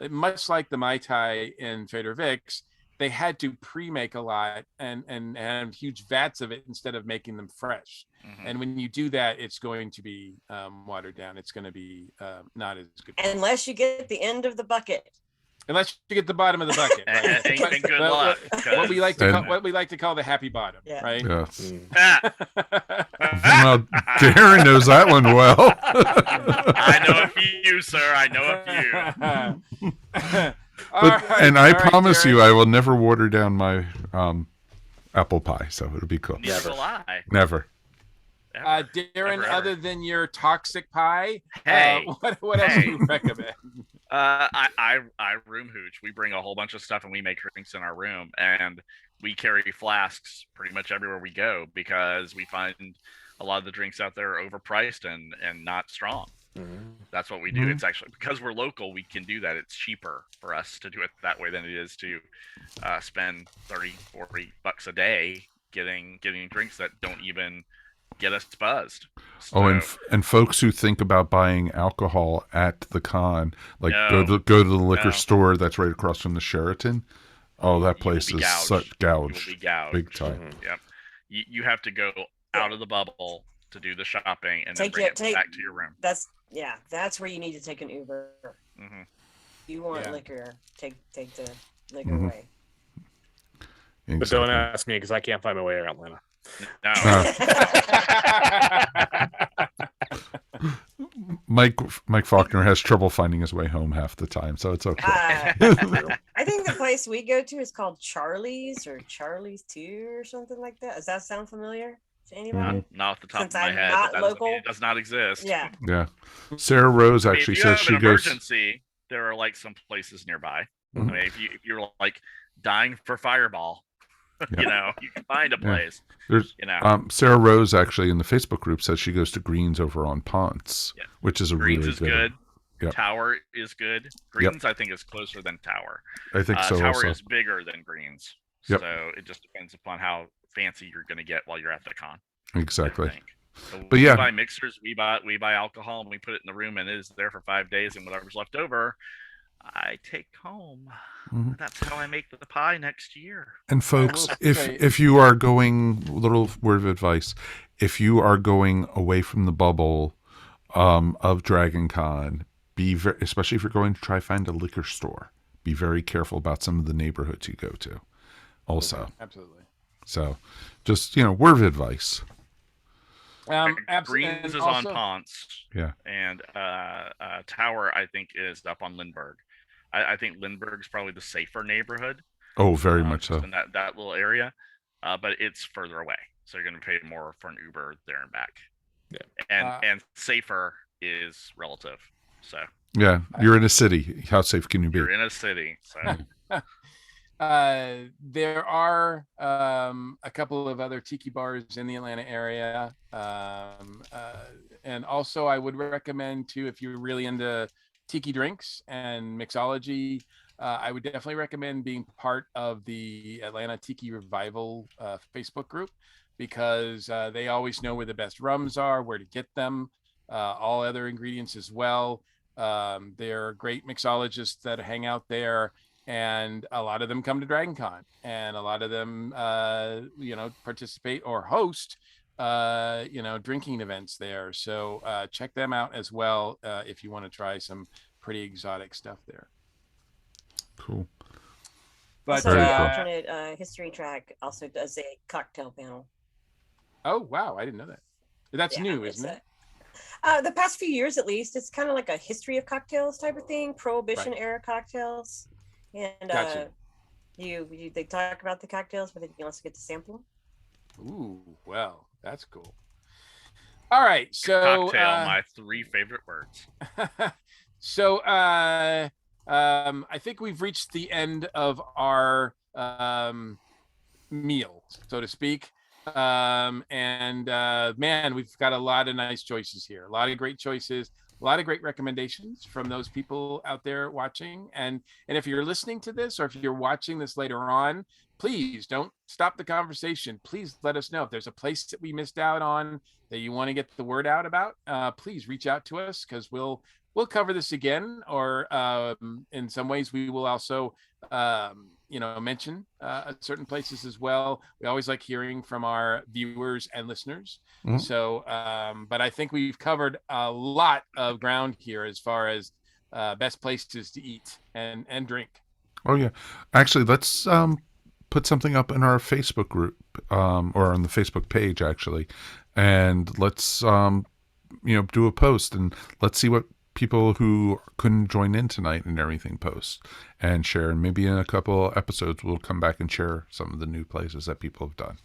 much like the Mai Tai in Trader Vic's, they had to pre-make a lot and have huge vats of it instead of making them fresh. And when you do that, it's going to be watered down. It's going to be not as good. Unless you get the end of the bucket. Unless you get the bottom of the bucket. Right? And good luck. What we like to call the happy bottom, right? Yes. Well, Darren knows that one well. I know a few, sir. I know a few. I promise you, I will never water down my apple pie, so it'll be cool. Never. Never. Darren, other than your toxic pie, hey, what else do you recommend? I room hooch. We bring a whole bunch of stuff and we make drinks in our room, and we carry flasks pretty much everywhere we go because we find a lot of the drinks out there are overpriced and not strong. That's what we do. It's actually because we're local, we can do that. It's cheaper for us to do it that way than it is to spend $30-$40 a day getting drinks that don't even get us buzzed. Oh, and So, and folks who think about buying alcohol at the con, like No. go to the liquor No. store that's right across from the Sheraton. Oh, that you will place be is gouged. such You will gouged, be gouged. big time. Mhm. Yep. You have to go out of the bubble to do the shopping and then Take bring it. it Take. back to your room. That's where you need to take an Uber. Hmm You want Yeah. liquor? Take the liquor Mhm. away. But don't Exactly. ask me because I can't find my way around Atlanta. No. Mike Falkner has trouble finding his way home half the time, so it's okay. I think the place we go to is called Charlie's or Charlie's 2 or something like that. Does that sound familiar to anybody? Not off the top Since of my I'm head. not But that doesn't local. mean it does not exist. Yeah. Yeah. Sarah Rose I mean, actually if you says have she an goes. emergency, there are like some places nearby. Mhm. I mean, if you're like dying for Fireball, you know, you can find a Yeah. place. There's You know, Sarah Rose actually in the Facebook group says she goes to Greens over on Ponce, Yeah. which is a Greens really is good. Yep. Tower is good. Greens, I think, is closer than Tower. I think so. Tower Also, is bigger than Greens. Yep. So it just depends upon how fancy you're going to get while you're at the con. exactly. I think. So But we yeah. buy mixers, we buy alcohol, and we put it in the room, and it is there for 5 days, and whatever's left over, I take home. Mhm. That's how I make the pie next year. And folks, will if say- if you are going, little word of advice, if you are going away from the bubble of Dragon Con, especially if you're going to try find a liquor store, be very careful about some of the neighborhoods you go to. Also, Absolutely. so just word of advice. Greens is also, on Ponce. Yeah. And Tower, I think, is up on Lindbergh. I think Lindbergh's probably the safer neighborhood. Oh, very much so. In that little area, but it's further away, so you're going to pay more for an Uber there and back. Yeah. And safer is relative. So Yeah, you're in a city. How safe can you be? you're in a city. So there are a couple of other tiki bars in the Atlanta area. And also I would recommend too, if you're really into tiki drinks and mixology, I would definitely recommend being part of the Atlanta Tiki Revival Facebook group, because they always know where the best rums are, where to get them, all other ingredients as well. They're great mixologists that hang out there, and a lot of them come to Dragon Con, and a lot of them participate or host drinking events there. So check them out as well if you want to try some pretty exotic stuff there. Cool. But Also, the Very cool. alternate history track also does a cocktail panel. oh wow, I didn't know that. That's Yeah, new, it's isn't it? The past few years, at least, it's kind of like a history of cocktails type of thing, Prohibition era cocktails, and Gotcha. they talk about the cocktails, but then you can also get to sample them. Ooh, well, that's cool. All right, so cocktail, my 3 favorite words. so I think we've reached the end of our meal, so to speak. Man, we've got a lot of nice choices here, a lot of great choices, a lot of great recommendations from those people out there watching. And if you're listening to this, or if you're watching this later on, please don't stop the conversation. Please let us know if there's a place that we missed out on that you want to get the word out about. Please reach out to us, because we'll cover this again, or in some ways we will also mention certain places as well. We always like hearing from our viewers and listeners. Mhm. So but I think we've covered a lot of ground here as far as best places to eat and drink. Oh yeah, actually, let's put something up in our Facebook group or on the Facebook page actually, and let's do a post, and let's see what people who couldn't join in tonight and everything post and share, and maybe in a couple episodes we'll come back and share some of the new places that people have done.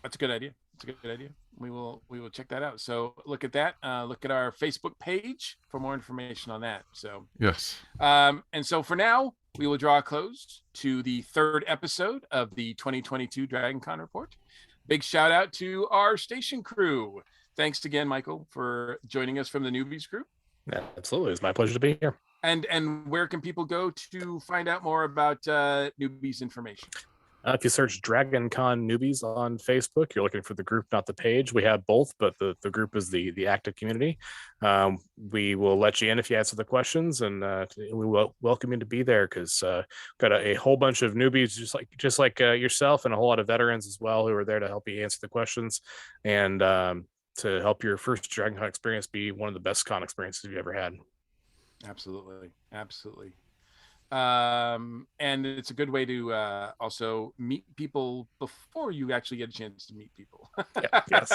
That's a good idea. It's a good idea. We will check that out. So look at that. Look at our Facebook page for more information on that. So Yes. and so for now, we will draw a close to the 3rd episode of the 2022 Dragon Con Report. Big shout out to our station crew. Thanks again, Michael, for joining us from the Newbies group. Yeah, absolutely. It's my pleasure to be here. And where can people go to find out more about Newbies information? If you search Dragon Con Newbies on Facebook, you're looking for the group, not the page. We have both, but the group is the active community. We will let you in if you answer the questions, and we will welcome you to be there because got a whole bunch of newbies just like yourself, and a whole lot of veterans as well who are there to help you answer the questions and to help your first Dragon Con experience be one of the best con experiences you've ever had. Absolutely. And it's a good way to also meet people before you actually get a chance to meet people. Yes.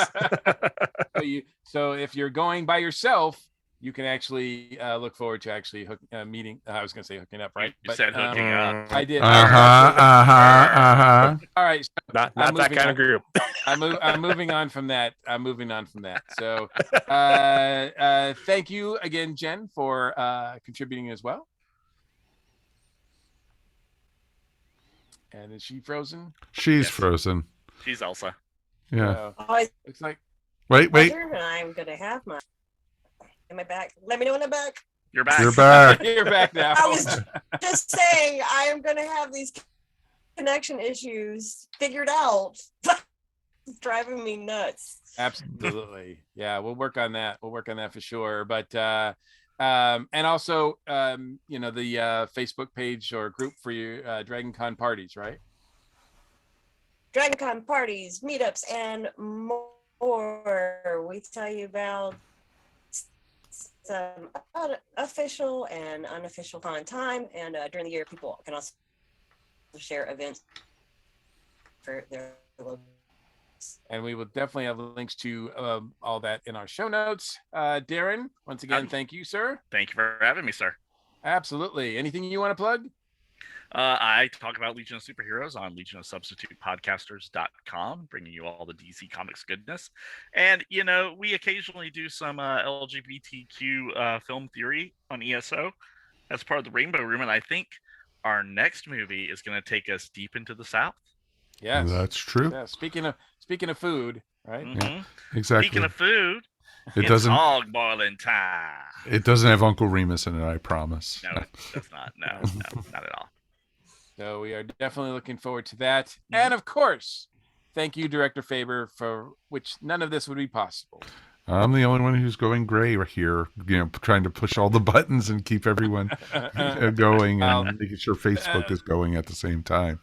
So if you're going by yourself, you can actually look forward to actually meeting. I was going to say hooking up, right? You said hooking up. I did. All right. So not that kind of group. I'm moving on from that. So thank you again, Jen, for contributing as well. And is she frozen? She's frozen. She's Elsa. Yeah. Looks like. Wait. I'm gonna have my. Am I back? Let me know when I'm back. You're back. You're back. You're back now. I was just saying I am gonna have these connection issues figured out. It's driving me nuts. Absolutely. Yeah, we'll work on that. For sure. But and also the Facebook page or group for your Dragon Con parties, right? Dragon Con parties, meetups, and more. We tell you about some official and unofficial con time, and during the year, people can also share events for their local. And we will definitely have links to all that in our show notes. Darren, once again, thank you, sir. Thank you for having me, sir. Absolutely. Anything you want to plug? I talk about Legion of Superheroes on legionofsubstitutepodcasters.com, bringing you all the DC Comics goodness. And, we occasionally do some LGBTQ film theory on ESO as part of the Rainbow Room. And I think our next movie is going to take us deep into the South. Yes, that's true. Yeah. Speaking of food, right? Mm-hmm. Yeah, exactly. Speaking of food, it's hog boiling time. It doesn't have Uncle Remus in it, I promise. No, it does not. No, not at all. So we are definitely looking forward to that. Mm-hmm. And of course, thank you, Director Faber, for which none of this would be possible. I'm the only one who's going gray here, trying to push all the buttons and keep everyone going and making sure Facebook is going at the same time.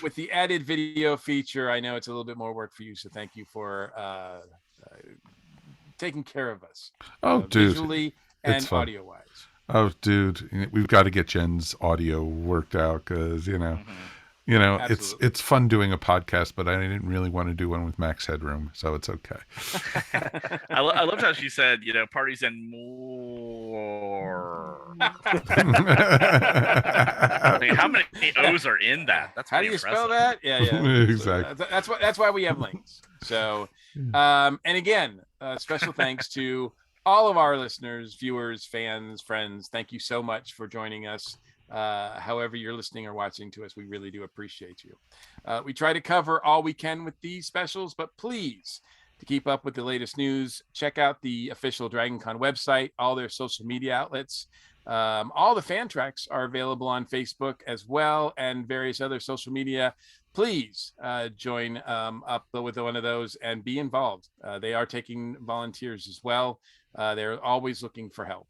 With the added video feature, I know it's a little bit more work for you, so thank you for taking care of us. Oh, dude. Visually and audio-wise. Oh, dude, we've got to get Jen's audio worked out because, it's fun doing a podcast, but I didn't really want to do one with Max Headroom, so it's okay. I loved how she said, parties and more. How many O's are in that? That's how do you spell that? Yeah. Exactly. That's why we have links. So, and again, special thanks to all of our listeners, viewers, fans, friends. Thank you so much for joining us. However you're listening or watching to us, we really do appreciate you. We try to cover all we can with these specials, but please, to keep up with the latest news, check out the official Dragon Con website, all their social media outlets. All the fan tracks are available on Facebook as well, and various other social media. Please join up with one of those and be involved. They are taking volunteers as well. They're always looking for help.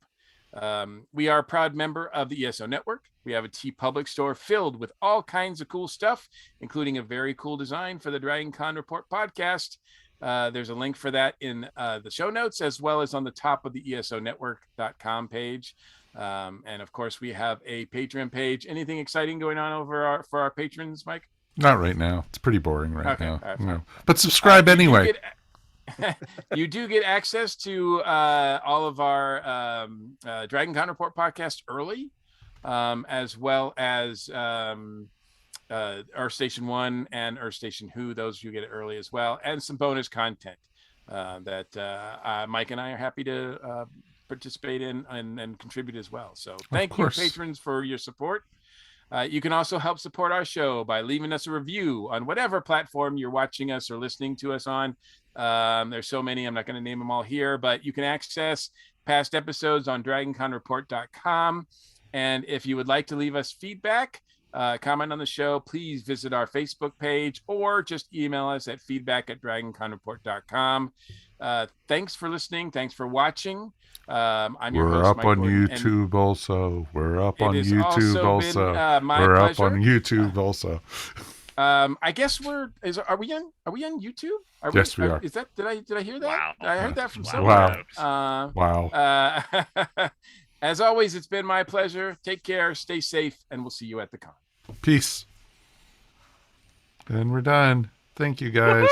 We are a proud member of the ESO Network. We have a TeePublic store filled with all kinds of cool stuff, including a very cool design for the Dragon Con Report podcast. There's a link for that in the show notes, as well as on the top of the ESOnetwork.com page. And of course, we have a Patreon page. Anything exciting going on for our patrons, Mike? Not right now. It's pretty boring right now. Right, no. But subscribe anyway. You do get access to all of our Dragon Con Report podcast early, as well as Earth Station 1 and Earth Station Who. Those you get early as well, and some bonus content that Mike and I are happy to participate in and contribute as well. So thank you, patrons, for your support. You can also help support our show by leaving us a review on whatever platform you're watching us or listening to us on. There's so many, I'm not going to name them all here, but you can access past episodes on DragonConReport.com. And if you would like to leave us feedback, comment on the show, please visit our Facebook page or just email us at feedback@dragonconreport.com. Thanks for listening. Thanks for watching. I'm your We're host, up Mike on Gordon, and YouTube also. We're up it on has YouTube also been also. my We're pleasure. up on YouTube also. I guess are we on YouTube? Yes, we are. Is that did I hear that? Wow. I heard that from Wow. someone. Wow. As always, it's been my pleasure. Take care, stay safe, and we'll see you at the con. Peace. And we're done. Thank you, guys.